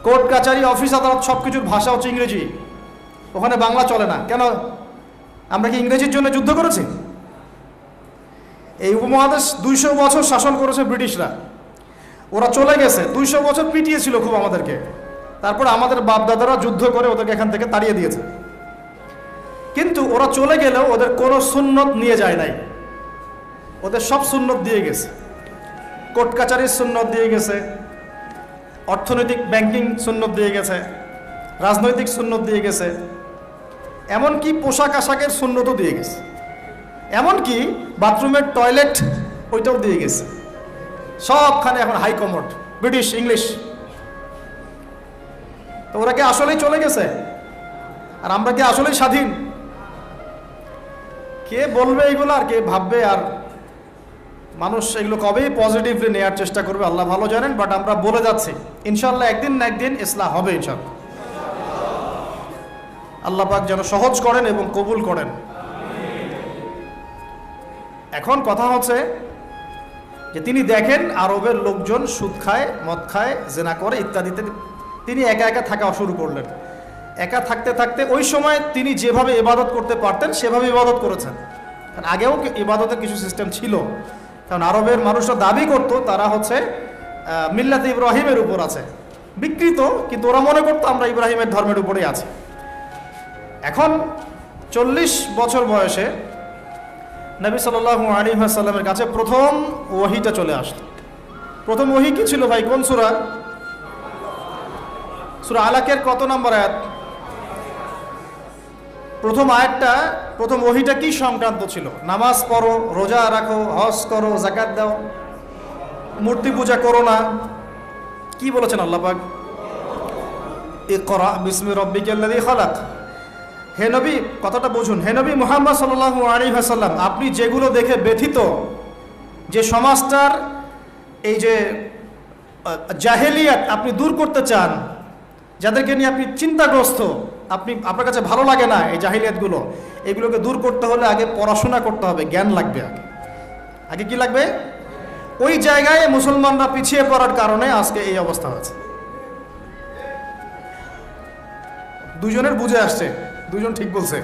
কোর্ট কাচারি, অফিস আদালত, সব কিছুর ভাষা হচ্ছে ইংরেজি, ওখানে বাংলা চলে না কেন? আমরা কি ইংরেজির জন্য যুদ্ধ করেছি? এই উপমহাদেশ 200 বছর শাসন করেছে ব্রিটিশরা, ওরা চলে গেছে, 200 বছর পিটিয়েছিল খুব আমাদেরকে। তারপর আমাদের বাপদাদারা যুদ্ধ করে ওদেরকে এখান থেকে তাড়িয়ে দিয়েছে। কিন্তু ওরা চলে গেলেও ওদের কোনো সুন্নত নিয়ে যায় নাই, ওদের সব সুন্নত দিয়ে গেছে। কোর্ট কাচারির সুন্নত দিয়ে গেছে, অর্থনৈতিক ব্যাংকিং সুন্নত দিয়ে গেছে, রাজনৈতিক সুন্নত দিয়ে গেছে, এমনকি পোশাক আশাকের সুন্নতও দিয়ে গেছে, এমনকি বাথরুমের টয়লেট ওইটাও দিয়ে গেছে। সবখানে এখন হাই কমোড, ব্রিটিশ ইংলিশ। তো ওরা কি আসলেই চলে গেছে? আর আমরা কি আসলেই স্বাধীন? কে বলবে এগুলো আর কে ভাববে? আর মানুষ এগুলো কবেই পজিটিভলি নেওয়ার চেষ্টা করবে আল্লাহ ভালো জানেন। বাট আমরা বলে যাচ্ছি ইনশাল্লাহ একদিন না একদিন ইসলাম হবে ইনশাল্লাহ। আল্লাহ পাক যেন সহজ করেন এবং কবুল করেন। এখন কথা হচ্ছে যে তিনি দেখেন আরবের লোকজন সুদ খায়, মদ খায়, জেনা করে ইত্যাদিতে, তিনি একা একা থাকা শুরু করলেন। একা থাকতে থাকতে ওই সময় তিনি যেভাবে ইবাদত করতে পারতেন সেভাবে ইবাদত করেছেন। কারণ আগেও ইবাদতের কিছু সিস্টেম ছিল, কারণ আরবের মানুষরা দাবি করত তারা হচ্ছে মিল্লাতে ইব্রাহিমের উপর আছে, বিকৃত, কিন্তু ওরা মনে করতো আমরা ইব্রাহিমের ধর্মের উপরেই আছি। এখন 40 বছর বয়সে নবী সাল্লাল্লাহু আলাইহি ওয়াসাল্লামের কাছে প্রথম ওহীটা চলে আসলো। প্রথম ওহী কি ছিল ভাই? কোন সূরা? সূরা আলাকের কত নম্বর আয়াত? প্রথম আয়াতটা, প্রথম ওহীটা কি সংক্রান্ত ছিল? নামাজ পড়ো, রোজা রাখো, হজ করো, যাকাত দাও, মূর্তি পূজা করো না। কি বলেছেন আল্লাহ পাক? ইকরা বিসমি রাব্বিকাল্লাযী খালাক। হে নবী, কথাটা বুঝুন, হে নবী মুহাম্মদ সাল্লাল্লাহু আলাইহি ওয়াসাল্লাম, আপনি যেগুলো দেখে ব্যথিত, যে সমাজটার এই যে জাহেলিয়াত আপনি দূর করতে চান, যাদেরকে নিয়ে আপনি চিন্তাগ্রস্ত, আপনার কাছে ভালো লাগে না এই জাহিলিয়াতগুলো, এগুলোকে দূর করতে হলে আগে পড়াশোনা করতে হবে, জ্ঞান লাগবে। আগে কি লাগবে? ওই জায়গায় মুসলমানরা পিছিয়ে পড়ার কারণে আজকে এই অবস্থা হয়েছে। দুজনের বুঝে আসছে, দুজন ঠিক বলছে।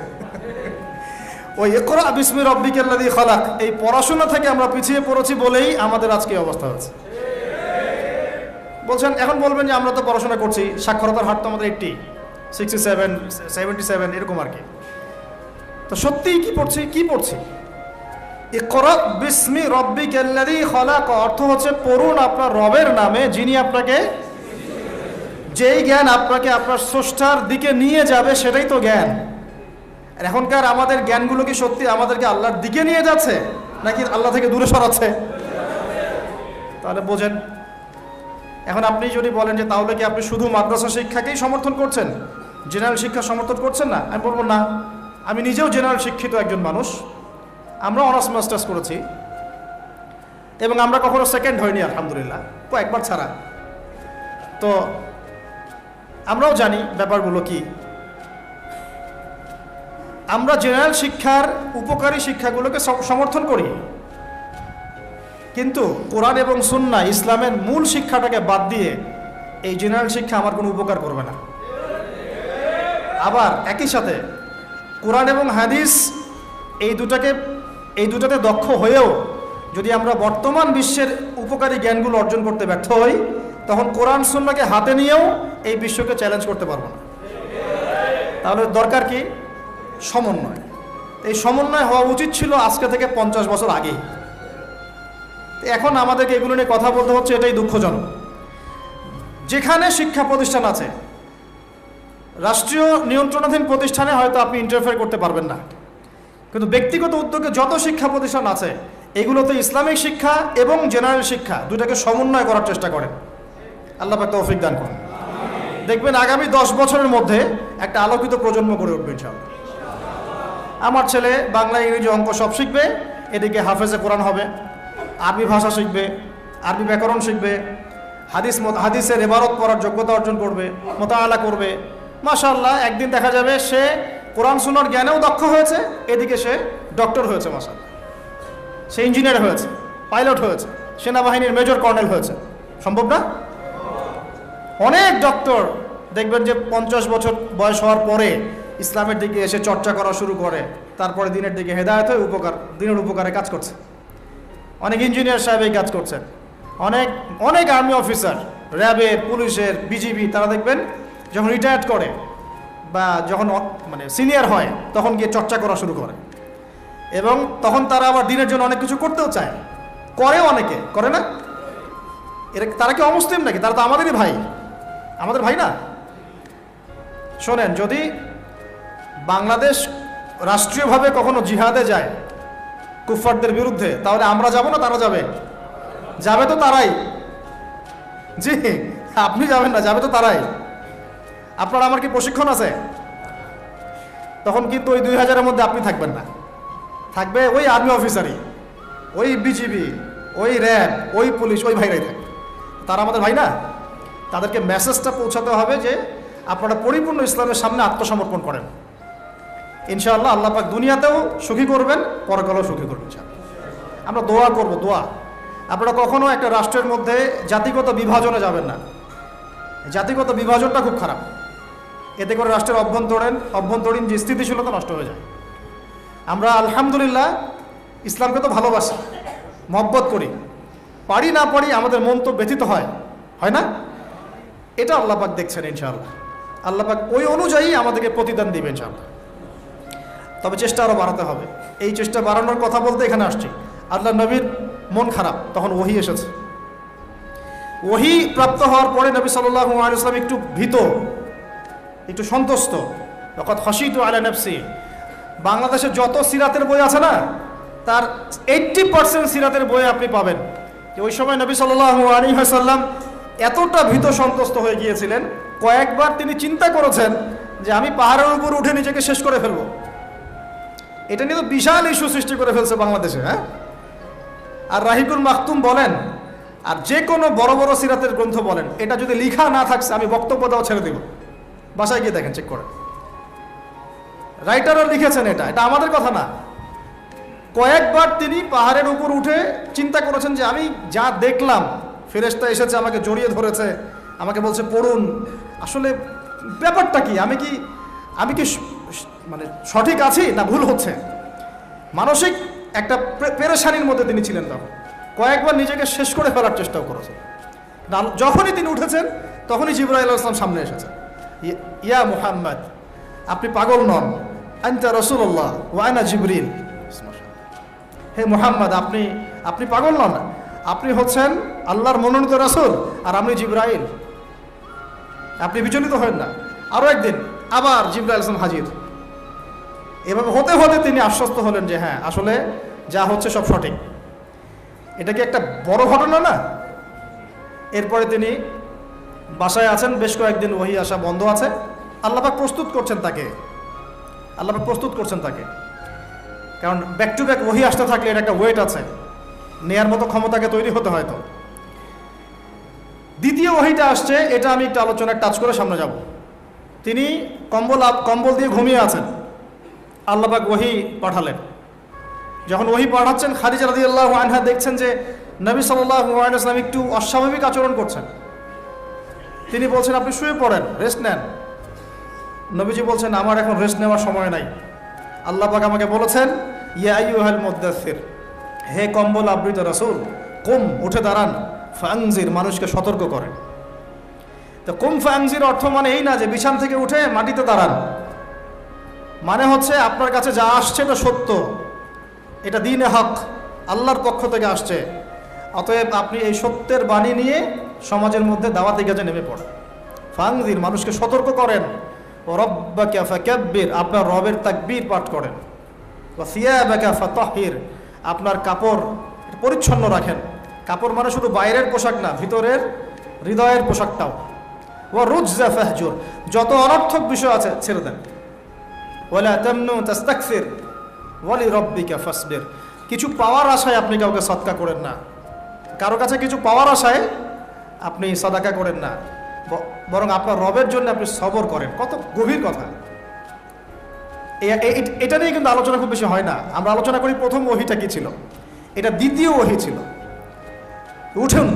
ওই ইকরা বিসমি রাব্বিকাল্লাযী খালাক, এই পড়াশোনা থেকে আমরা পিছিয়ে পড়েছি বলেই আমাদের আজকে এই অবস্থা হচ্ছে। বলছেন, এখন বলবেন যে আমরা তো পড়াশোনা করছি, সাক্ষরতার হার তো আমাদের 67, 77 এরকম আর কি। তো সত্যিই কি পড়ছি? ইকরা বিসমি রাব্বিকাল্লাযী খালাক অর্থ হচ্ছে পড়ুন আপনার রবের নামে, যিনি আপনাকে, যেই জ্ঞান আপনাকে আপনার স্রষ্টার দিকে নিয়ে যাবে সেটাই তো জ্ঞান। আর এখনকার আমাদের জ্ঞানগুলো কি সত্যি আমাদেরকে আল্লাহর দিকে নিয়ে যাচ্ছে নাকি আল্লাহ থেকে দূরে সরাচ্ছে? তাহলে বোঝেন। এখন আপনি যদি বলেন যে তাহলে কি আপনি শুধু মাদ্রাসা শিক্ষাকেই সমর্থন করছেন, জেনারেল শিক্ষা সমর্থন করছেন না? আমি বলবো না, আমি নিজেও জেনারেল শিক্ষিত একজন মানুষ। আমরা অনার্স মাস্টার্স করেছি এবং আমরা কখনো সেকেন্ড হইনি আলহামদুলিল্লাহ, একবার ছাড়া। তো আমরাও জানি ব্যাপারগুলো কি। আমরা জেনারেল শিক্ষার উপকারী শিক্ষাগুলোকে সমর্থন করি, কিন্তু কোরআন এবং সুন্নাহ ইসলামের মূল শিক্ষাটাকে বাদ দিয়ে এই জেনারেল শিক্ষা আমার কোনো উপকার করবে না। আবার একই সাথে কোরআন এবং হাদিস এই দুটাতে দক্ষ হয়েও যদি আমরা বর্তমান বিশ্বের উপকারী জ্ঞানগুলো অর্জন করতে ব্যর্থ হই, তখন কোরআন সুন্নাহকে হাতে নিয়েও এই বিশ্বকে চ্যালেঞ্জ করতে পারবো না। তাহলে দরকার কি? সমন্বয়। এই সমন্বয় হওয়া উচিত ছিল আজকে থেকে 50 বছর আগেই। এখন আমাদেরকে এগুলো নিয়ে কথা বলতে হচ্ছে, এটাই দুঃখজনক। যেখানে শিক্ষা প্রতিষ্ঠান আছে, রাষ্ট্রীয় নিয়ন্ত্রণাধীন প্রতিষ্ঠানে হয়তো আপনি ইন্টারফেয়ার করতে পারবেন না, কিন্তু ব্যক্তিগত উদ্যোগে যত শিক্ষা প্রতিষ্ঠান আছে এগুলোতে ইসলামিক শিক্ষা এবং জেনারেল শিক্ষা দুটাকে সমন্বয় করার চেষ্টা করেন। আল্লাহ পাক তৌফিক দান করুন। দেখবেন আগামী 10 বছরের মধ্যে একটা আলোকিত প্রজন্ম গড়ে উঠবে ইনশাআল্লাহ। আমার ছেলে বাংলা, ইংরেজি, অঙ্ক সব শিখবে, এদিকে হাফেজে কোরআন হবে, আরবি ভাষা শিখবে, আরবি ব্যাকরণ শিখবে, হাদিসের ইবারত পড়ার যোগ্যতা অর্জন করবে, মোতাআলা করবে। মাশাআল্লাহ, একদিন দেখা যাবে সে কোরআন সুন্নাহর জ্ঞানেও দক্ষ হয়েছে, এদিকে সে ডক্টর হয়েছে, মাশাআল্লাহ, সে ইঞ্জিনিয়ার হয়েছে, পাইলট হয়েছে, সেনাবাহিনীর মেজর কর্নেল হয়েছে। সম্ভব না? অনেক ডক্টর দেখবেন যে 50 বছর বয়স হওয়ার পরে ইসলামের দিকে এসে চর্চা করা শুরু করে, তারপরে দিনের দিকে হেদায়েত হয়ে দিনের উপকারে কাজ করছে। অনেক ইঞ্জিনিয়ার সাহেব এই কাজ করছেন, অনেক আর্মি অফিসার, র্যাবের, পুলিশের, বিজিবি, তারা দেখবেন যখন রিটায়ার্ড করে বা যখন সিনিয়র হয় তখন গিয়ে চর্চা করা শুরু করে, এবং তখন তারা আবার দিনের জন্য অনেক কিছু করতেও চায়, করেও, অনেকে করে না। তারা কি অমুসলিম নাকি? তারা তো আমাদেরই ভাই, আমাদের ভাই না? শোনেন, যদি বাংলাদেশ রাষ্ট্রীয়ভাবে কখনো জিহাদে যায় কুফফারদের বিরুদ্ধে, তাহলে আমরা যাব না তারা যাবে? যাবে তো তারাই। জি, আপনি যাবেন না, যাবে তো তারাই। আপনার আমার কি প্রশিক্ষণ আছে? তখন কিন্তু ওই 2000-এর মধ্যে আপনি থাকবেন না, থাকবে ওই আর্মি অফিসারই, ওই বিজিবি, ওই র্যাব, ওই পুলিশ, ওই ভাইরাই থাকবে। তারা আমাদের ভাই না? তাদেরকে মেসেজটা পৌঁছাতে হবে যে আপনারা পরিপূর্ণ ইসলামের সামনে আত্মসমর্পণ করেন। ইনশাআল্লাহ আল্লাহ পাক দুনিয়াতেও সুখী করবেন, পরকালেও সুখী করবেন। আমরা দোয়া করব, দোয়া। আপনারা কখনো একটা রাষ্ট্রের মধ্যে জাতিগত বিভাজনে যাবেন না। জাতিগত বিভাজনটা খুব খারাপ, এতে করে রাষ্ট্রের অভ্যন্তরীণ যে স্থিতিশীলতা নষ্ট হয়ে যায়। আমরা আলহামদুলিল্লাহ ইসলামকে তো ভালোবাসি, মহব্বত করি, পারি না পারি আমাদের মন তো ব্যথিত হয়, হয় না? এটা আল্লাহ পাক দেখছেন ইনশাআল্লাহ। আল্লাহ পাক ওই অনুযায়ী আমাদেরকে প্রতিদান দিবেন ইনশাআল্লাহ। তবে চেষ্টা আরও বাড়াতে হবে। এই চেষ্টা বাড়ানোর কথা বলতে এখানে আসছি। আল্লাহ নবীর মন খারাপ, তখন ওহী এসেছে। ওহী প্রাপ্ত হওয়ার পরে নবী সাল্লাল্লাহু আলাইহি ওয়াসাল্লাম একটু ভীত, একটু সন্তুষ্ট। ওয়াকাদ খাশিতু আলা নাফসি। বাংলাদেশে যত সিরাতের বই আছে না, তার 80% সিরাতের বই আপনি পাবেন যে ওই সময় নবী সাল্লাল্লাহু আলাইহি ওয়াসাল্লাম এতটা ভীত সন্তুষ্ট হয়ে গিয়েছিলেন, কয়েকবার তিনি চিন্তা করেছেন যে আমি পাহাড়ের উপর উঠে নিজেকে শেষ করে ফেলবো। এটা নিয়ে তো বিশাল ইস্যু সৃষ্টি করে ফেলছে বাংলাদেশে। হ্যাঁ, আর রাহিকুল মাকতুম বলেন, আর যে কোনো বড় বড় সিরাতের গ্রন্থ বলেন, এটা যদি লিখা না থাকছে আমি বক্তব্য দেওয়া ছেড়ে দেব। বাসায় গিয়ে দেখেন, চেক করেন, রাইটারও লিখেছেন। এটা আমাদের কথা না। কয়েকবার তিনি পাহাড়ের উপর উঠে চিন্তা করেছেন যে আমি যা দেখলাম, ফেরেশতা এসেছে আমাকে জড়িয়ে ধরেছে, আমাকে বলছে পড়ুন, আসলে ব্যাপারটা কি, আমি কি মানে সঠিক আছি না ভুল হচ্ছে। মানসিক একটা পেরেশানির মধ্যে তিনি ছিলেন। তখন কয়েকবার নিজেকে শেষ করে ফেলার চেষ্টাও করেছেন। যখনই তিনি উঠেছেন তখনই জিবরাইল আলাইহিস সালাম সামনে এসেছেন। ইয়া মুহাম্মদ, আপনি পাগল নন, আনতা রাসূলুল্লাহ ওয়া আনা জিবরিল। হে মুহাম্মদ, আপনি পাগল নন, আপনি হচ্ছেন আল্লাহর মনোনীত রাসূল, আর আমি জিবরাইল। আপনি বিচলিত হবেন না। আরও একদিন আবার জিবরাইল আলাইহিস সালাম হাজির। এভাবে হতে হতে তিনি আশ্বস্ত হলেন যে হ্যাঁ, আসলে যা হচ্ছে সব সঠিক। এটা কি একটা বড় ঘটনা না? এরপরে তিনি বাসায় আছেন, বেশ কয়েকদিন ওহী আসা বন্ধ আছে। আল্লাহ পাক প্রস্তুত করছেন তাকে, কারণ ব্যাক টু ব্যাক ওহী আসতে থাকলে এটা একটা ওয়েট আছে, নেয়ার মতো ক্ষমতাকে তৈরি হতে হয়তো। দ্বিতীয় ওহীটা আসছে, এটা আমি একটু আলোচনায় টাচ করে সামনে যাব। তিনি কম্বল দিয়ে ঘুমিয়ে আছেন, আল্লাহ পাক ওহী পাঠালেন। যখন ওহী পাঠাচ্ছেন, খাদিজা রাদিয়াল্লাহু আনহা দেখছেন যে নবী সাল্লাল্লাহু আলাইহি ওয়াসাল্লাম একটু অস্বাভাবিক আচরণ করছেন। তিনি বলছেন আপনি শুয়ে পড়েন, রেস্ট নেন। নবীজি বলছেন আমার এখন রেস্ট নেওয়ার সময় নাই। আল্লাহ পাক আমাকে বলেছেন ইয়া আইয়ুহাল মুদ্দাসসির, হে কম্বল আবৃত রাসূল, কুম, উঠে দাঁড়ান, ফাংজির, মানুষকে সতর্ক করেন। তো কুম ফাংজির অর্থ মানে এই না যে বিছান থেকে উঠে মাটিতে দাঁড়ান। মানে হচ্ছে আপনার কাছে যা আসছে এটা সত্য, এটা দ্বীনে হক, আল্লাহর পক্ষ থেকে আসছে। অতএব আপনি এই সত্যের বাণী নিয়ে সমাজের মধ্যে দাওয়াতি কাজে নেমে পড়েন। ফাংজির, মানুষকে সতর্ক করেন। ও রব্বাকা ফাকাব্বির, আপনার রবের তাকবীর পাঠ করেন। ওয়া সিয়াবাকা ফাতাহহির, আপনার কাপড় পরিচ্ছন্ন রাখেন। কাপড় মানে শুধু বাইরের পোশাক না, ভিতরের হৃদয়ের পোশাকটাও। ওয়া রুজজা ফাহজুর, যত অনর্থক বিষয় আছে ছেড়ে দেন। ওয়ালা তামনু তাস্তাকসির ওয়ালি রব্বিকা ফাসবির, কিছু পাওয়ার আশায় আপনি কাউকে সদকা করেন না, কারো কাছে কিছু পাওয়ার আশায় আপনি সাদাকা করেন না, বরং আপনার রবের জন্য আপনি সবর করেন। কত গভীর কথা! এটা নিয়ে কিন্তু আলোচনা খুব বেশি হয় না। আমরা আলোচনা করি প্রথম ওহীটা কি ছিল, এটা দ্বিতীয় ওহী ছিল।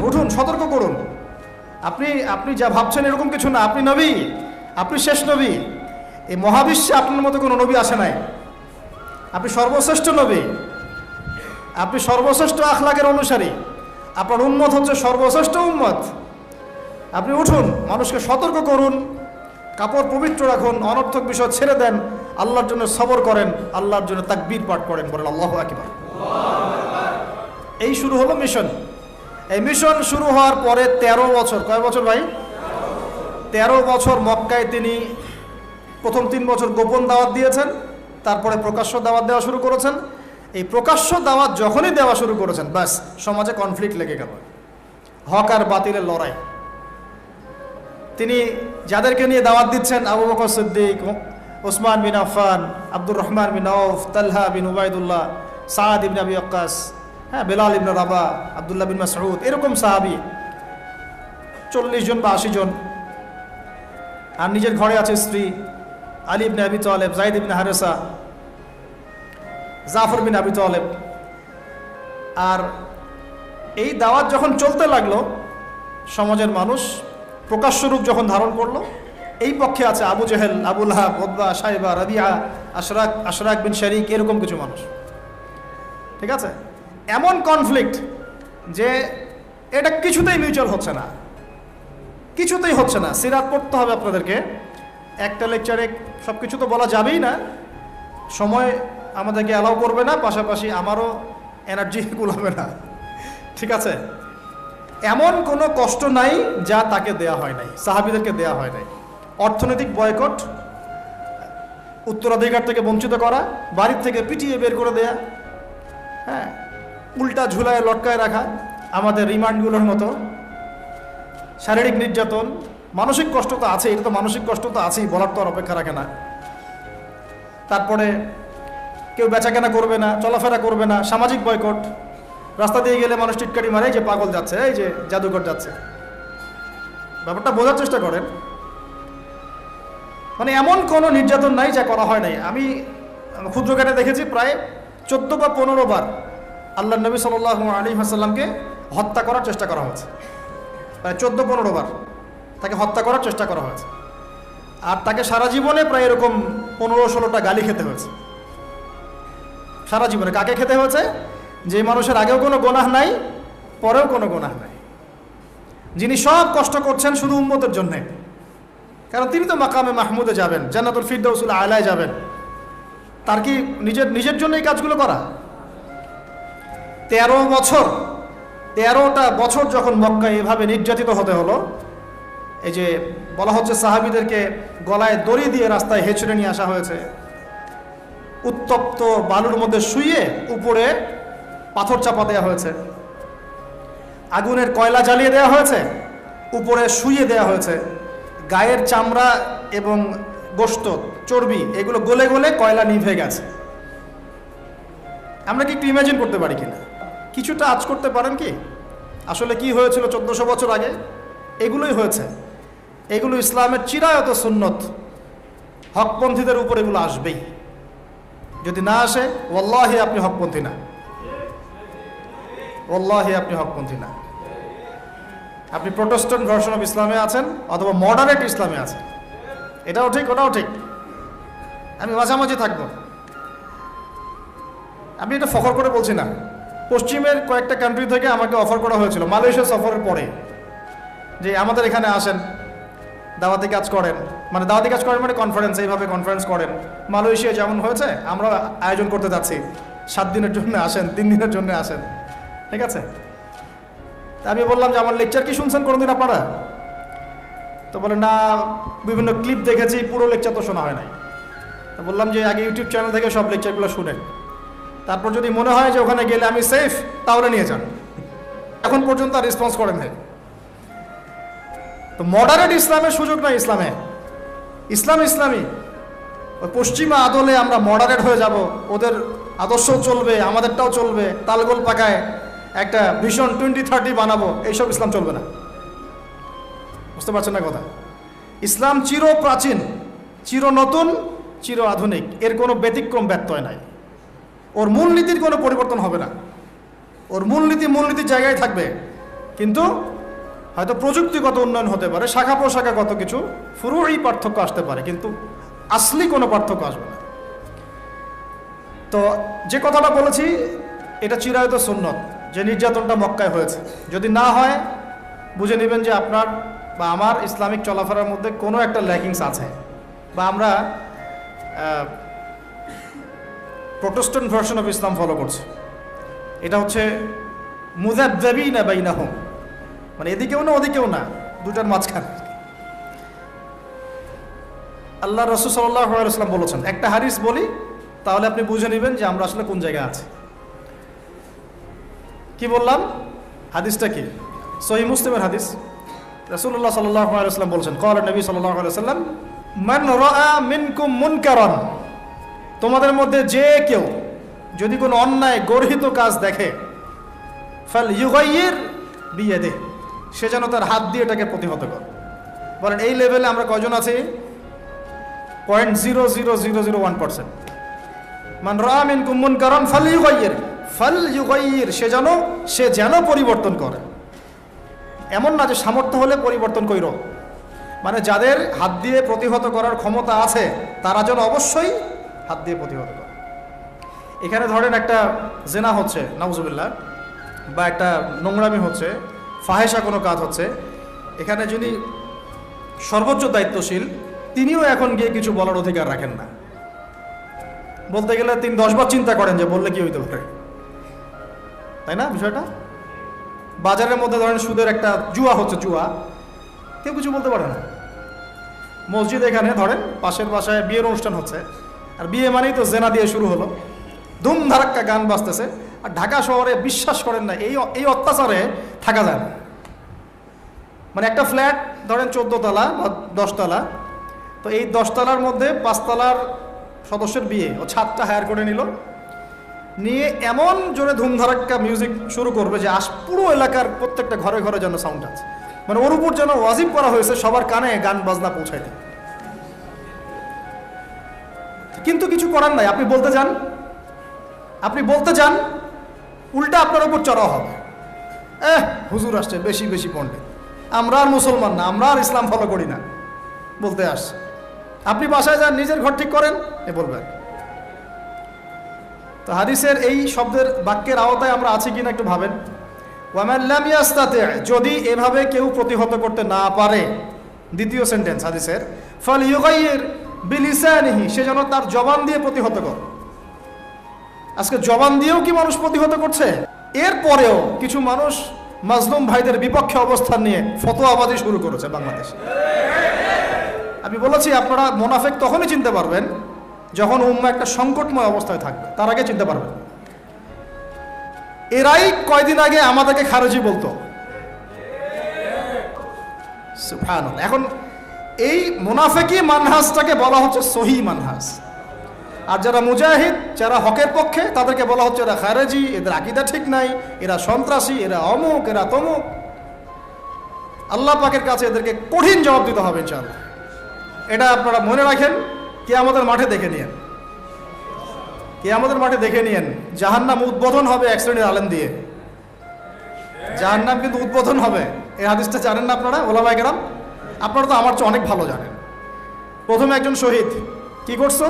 উঠুন, সতর্ক করুন। আপনি যা ভাবছেন এরকম কিছু না, আপনি নবী, আপনি শেষ নবী। এই মহাবিশ্বে আপনার মতো কোনো নবী আসে নাই। আপনি সর্বশ্রেষ্ঠ নবী, আপনি সর্বশ্রেষ্ঠ আখলাকের অনুসারী, আপনার উম্মত হচ্ছে সর্বশ্রেষ্ঠ উম্মত। আপনি উঠুন, মানুষকে সতর্ক করুন, কাপড় পবিত্র রাখুন, অনর্থক বিষয় ছেড়ে দেন, আল্লাহর জন্য সবর করেন, আল্লাহর জন্য তাকবীর পাঠ করেন, বলেন আল্লাহু আকবার। এই শুরু হলো মিশন। এই মিশন শুরু হওয়ার পরে 13 বছর, কয় বছর ভাই? 13 বছর মক্কায় তিনি প্রথম 3 বছর গোপন দাওয়াত দিয়েছেন, তারপরে প্রকাশ্য দাওয়াত দেওয়া শুরু করেছেন। এই প্রকাশ্য দাওয়াত যখনই দেওয়া শুরু করেছেন, ব্যাস সমাজে কনফ্লিক্ট লেগে গেল, হক আর বাতিলের লড়াই। তিনি যাদেরকে নিয়ে দাওয়াত দিচ্ছেন, আবু বকর সিদ্দিক, ওসমান বিন আফফান, আব্দুর রহমান বিন আউফ, তালহা বিন উবাইদুল্লাহ, সাদ ইবনে আবি ওয়াক্কাস, হ্যাঁ, বেলাল ইবনে রাবাহ, আব্দুল্লাহ বিন মাসউদ, এরকম সাহাবী 40 জন বা 80 জন। আর নিজের ঘরে আছে স্ত্রী আলী ইবনে আবি তালেব, যায়েদ ইবনে হারেসা, জাফর বিন আবি তালেব। আর এই দাওয়াত যখন চলতে লাগলো, সমাজের মানুষ প্রকাশ্য রূপ যখন ধারণ করলো, এই পক্ষে আছে আবু জেহেল, আবু লাহাব, উতবা, শাইবা, রাবিয়া, আশরাক বিন শারিক, এরকম কিছু মানুষ। ঠিক আছে, এমন কনফ্লিক্ট যে এটা কিছুতেই মিউচুয়াল হচ্ছে না, কিছুতেই হচ্ছে না। সিরাত পড়তে হবে আপনাদেরকে, একটা লেকচারে সব কিছু তো বলা যাবেই না, সময় আমাদেরকে অ্যালাউ করবে না, পাশাপাশি আমারও এনার্জি কুলাবে না। ঠিক আছে, এমন কোনো কষ্ট নাই যা তাকে দেয়া হয় নাই, সাহাবীদেরকে দেয়া হয় নাই। অর্থনৈতিক বয়কট, উত্তরাধিকার থেকে বঞ্চিত করা, বাড়ির থেকে পিটিয়ে বের করে দেয়া, হ্যাঁ, উল্টা ঝুলায় লটকায় রাখা, আমাদের রিমান্ডগুলোর মতো, শারীরিক নির্যাতন, মানসিক কষ্ট তো আছে, এটা তো মানসিক কষ্ট তো আছেই, বলার তো আর অপেক্ষা রাখে না। তারপরে কেউ বেচাকেনা করবে না, চলাফেরা করবে না, সামাজিক বয়কট, রাস্তা দিয়ে গেলে মানুষ টিটকারি মারে, এই যে পাগল যাচ্ছে, এই যে জাদুঘর যাচ্ছে। ব্যাপারটা বোঝার চেষ্টা করেন, মানে এমন কোনো নির্যাতন নাই যা করা হয় নাই। আমি ক্ষুদ্রজ্ঞানে দেখেছি প্রায় 14 বা 15 বার আল্লাহ নবী সাল্লাল্লাহু আলাইহি ওয়াসাল্লামকে হত্যা করার চেষ্টা করা হয়েছে, প্রায় 14-15 বার তাকে হত্যা করার চেষ্টা করা হয়েছে। আর তাকে সারা জীবনে প্রায় এরকম 15-16টা গালি খেতে হয়েছে সারা জীবনে। কাকে খেতে হয়েছে? যে মানুষের আগেও কোনো গুনাহ নাই, পরেও কোনো গুনাহ নাই, যিনি সব কষ্ট করছেন শুধু উম্মতের জন্যে, কারণ তিনি তো মাকামে মাহমুদে যাবেন, জান্নাতুল ফিরদাউসুল আলায় যাবেন। তার কি নিজের জন্য এই কাজগুলো করা? 13টা বছর যখন মক্কায় এভাবে নির্যাতিত হতে হলো, এই যে বলা হচ্ছে সাহাবীদেরকে গলায় দড়ি দিয়ে রাস্তায় হেঁচড়ে নিয়ে আসা হয়েছে, উত্তপ্ত বালুর মধ্যে শুইয়ে উপরে পাথর চাপা দেওয়া হয়েছে, আগুনের কয়লা জ্বালিয়ে দেওয়া হয়েছে, উপরে শুইয়ে দেওয়া হয়েছে, গায়ের চামড়া এবং গোশত, চর্বি, এগুলো গলে গলে কয়লা নিভে গেছে। আমরা কি একটু ইমাজিন করতে পারি কিনা? কিছুটা আঁচ করতে পারেন কি আসলে কি হয়েছিল 1400 বছর আগে? এগুলোই হয়েছে। এগুলো ইসলামের চিরায়ত সুন্নত, হকপন্থীদের উপর এগুলো আসবেই। যদি না আসে, ওয়াল্লাহি আপনি হকপন্থী না, ওয়াল্লাহি আপনি হকপন্থী না। আপনি প্রোটেস্ট্যান্ট ভার্সন অফ ইসলামে আছেন অথবা মডারেট ইসলামে আছেন, এটাও ঠিক ওটাও ঠিক, আমি মাঝামাঝি থাকবো। আমি এটা ফখর করে বলছি না, পশ্চিমের কয়েকটা কান্ট্রি থেকে আমাকে অফার করা হয়েছিল মালয়েশিয়া সফরের পরে, যে আমাদের এখানে আসেন, দাওয়াতি কাজ করেন, মানে দাওয়াতি কাজ করেন মানে কনফারেন্স, এইভাবে কনফারেন্স করেন। মালয়েশিয়া যেমন হয়েছে আমরা আয়োজন করতে যাচ্ছি, 7 দিনের জন্য আসেন, 3 দিনের জন্য আসেন, ঠিক আছে? তা আমি বললাম যে আমার লেকচার কি শুনছেন কোনোদিন আপনারা? তো বলে না, বিভিন্ন ক্লিপ দেখেছি, পুরো লেকচার তো শোনা হয় নাই। তো বললাম যে আগে ইউটিউব চ্যানেল থেকে সব লেকচারগুলো শুনেন, তারপর যদি মনে হয় যে ওখানে গেলে আমি সেফ, তাহলে নিয়ে যান। এখন পর্যন্ত আর রেসপন্স করেন নাই। তো মডারেট ইসলামের সুযোগ নাই ইসলামে। ইসলামী ওই পশ্চিমা আদলে আমরা মডারেট হয়ে যাব, ওদের আদর্শ চলবে, আমাদেরটাও চলবে, তালগোল পাকায় একটা ভিশন 2030 বানাবো, এইসব ইসলাম চলবে না। বুঝতে পারছেন না কথা? ইসলাম চির প্রাচীন, চির নতুন, চির আধুনিক, এর কোনো ব্যতিক্রম ব্যত্যয় নাই। ওর মূলনীতির কোনো পরিবর্তন হবে না, ওর মূলনীতির জায়গায় থাকবে, কিন্তু হয়তো প্রযুক্তিগত উন্নয়ন হতে পারে, শাখা প্রশাখাগত কিছু ফুরুই পার্থক্য আসতে পারে, কিন্তু আসলি কোনো পার্থক্য আসবে না। তো যে কথাটা বলেছি এটা চিরায়ত সুন্নত, যে নির্যাতনটা মক্কায় হয়েছে, যদি না হয় বুঝে নেবেন যে আপনার বা আমার ইসলামিক চলাফেরার মধ্যে কোনো একটা ল্যাকিংস আছে, বা আমরা Protestant version of Islam follow করছি। এটা হচ্ছে মুযাবযাবিনা বাইনাহুম, মানে এদিকেও না ওদিকেও না, দুটার মাঝখানে। আল্লাহ রাসূল সাল্লাল্লাহু আলাইহি ওয়াসাল্লাম বলেছেন, একটা হাদিস বলি তাহলে আপনি বুঝে নেবেন যে আমরা আসলে কোন জায়গায় আছি। কি বললাম? হাদিসটা কি? সহিহ মুসলিমের হাদিস। রাসূলুল্লাহ সাল্লাল্লাহু আলাইহি ওয়াসাল্লাম বলেছেন, ক্বালা নবী সাল্লাল্লাহু আলাইহি ওয়াসাল্লাম, মান রাআ মিনকুম মুনকারান, তোমাদের মধ্যে যে কেউ যদি কোনো অন্যায় গর্হিত কাজ দেখে, ফালইউগাইয়ির বিয়াদিহি, সে যেন তার হাত দিয়ে এটাকে প্রতিহত করে। বলেন এই লেভেলে আমরা কয়জন আছি? 0.00001%। মান রাআ মিনকুম মুনকারান ফালইউগাইয়ির, সে যেন পরিবর্তন করে। এমন না যে সামর্থ্য হলে পরিবর্তন কইরো, মানে যাদের হাত দিয়ে প্রতিহত করার ক্ষমতা আছে তারা যেন অবশ্যই হাত দিয়ে প্রতিহত করে। এখানে ধরেন একটা জেনা হচ্ছে নাউজুবিল্লাহ, বা একটা নোংরামি হচ্ছে, ফাহেসা কোনো কাজ হচ্ছে, এখানে যিনি সর্বোচ্চ দায়িত্বশীল তিনিও এখন গিয়ে কিছু বলার অধিকার রাখেন না। বলতে গেলে তিনি 10 বার চিন্তা করেন যে বললে কি হইতে পারে, তাই না? বিষয়টা বাজারের মধ্যে ধরেন সুদের একটা জুয়া হচ্ছে, জুয়া, কেউ কিছু বলতে পারে না। মসজিদ এখানে ধরেন পাশের বাসায় বিয়ের অনুষ্ঠান হচ্ছে, আর বিয়ে মানেই তো জেনা দিয়ে শুরু হলো, ধুমধারাক্কা গান বাজতেছে, আর ঢাকা শহরে বিশ্বাস করেন না এই অত্যাচারে থাকা যায় না। মানে একটা ফ্ল্যাট ধরেন 14 তলা বা 10 তলা, তো এই 10 তলার মধ্যে 5 তলার সদস্যের বিয়ে, ও ছাদটা হায়ার করে নিয়ে এমন জোরে ধুমধারাক্কা মিউজিক শুরু করবে যে পুরো এলাকার প্রত্যেকটা ঘরে ঘরে যেন সাউন্ড আছে, মানে ওর উপর যেন ওয়াজিব করা হয়েছে সবার কানে গান বাজনা পৌঁছাইতে। কিন্তু কিছু করার নাই, আপনি বলতে যান উল্টা আপনার উপর চড়াও হবে। হুজুর আসছে বেশি বেশি পণ্ডিত, আমরা আর মুসলমান না, আমরা আর ইসলাম ফলো করি না, বলতে আসছে। আপনি বাসায় যান, নিজের ঘর ঠিক করেন, বলবেন। তো হাদিসের এই শব্দের বাক্যের আওতায় আমরা আছি কিনা একটু ভাবেন। ওয়ামান লাম ইয়াস্তাতি, যদি এভাবে কেউ প্রতিহত করতে না পারে, দ্বিতীয় সেন্টেন্স হাদিসের, ফালইউগাইয়ির বিলিসানিহি, সে যেন তার জবান দিয়ে প্রতিহত করে। আজকে জবান দিয়েও কি মানুষ প্রতিহত করছে? এরপরেও কিছু মানুষ মাজলুম ভাইদের বিপক্ষে অবস্থান নিয়ে ফতোয়াবাজি শুরু করেছে বাংলাদেশে। আমি বলেছি আপনারা মুনাফিক তখনই চিনতে পারবেন যখন উম্মাহ একটা সংকটময় অবস্থায় থাকবে, তার আগে চিনতে পারবেন। এরাই কয়দিন আগে আমাদেরকে খারেজি বলতো, সুবহানাল্লাহ। এখন এই মুনাফিকি মানহাজটাকে বলা হচ্ছে সহি মানহাজ, আর যারা মুজাহিদ, যারা হকের পক্ষে, তাদেরকে বলা হচ্ছে এরা খারেজি, এদের আকীদা ঠিক নাই, এরা সন্ত্রাসী, এরা অমুক, এরা তমুক। আল্লাহ পাকের কাছে এদেরকে কঠিন জবাব দিতে হবে ইনশাআল্লাহ। এটা আপনারা মনে রাখেন, কিয়ামতের মাঠে দেখে নিয়েন, কিয়ামতের মাঠে দেখে নিয়েন। জাহান্নাম উদ্বোধন হবে এক শ্রেণীর আলেম দিয়ে, জাহান্নাম কিন্তু উদ্বোধন হবে। এই হাদিসটা জানেন না আপনারা ওলামায়ে কেরাম? আপনারা তো আমার চেয়ে অনেক ভালো জানেন। প্রথমে একজন শহীদ, কি করছো?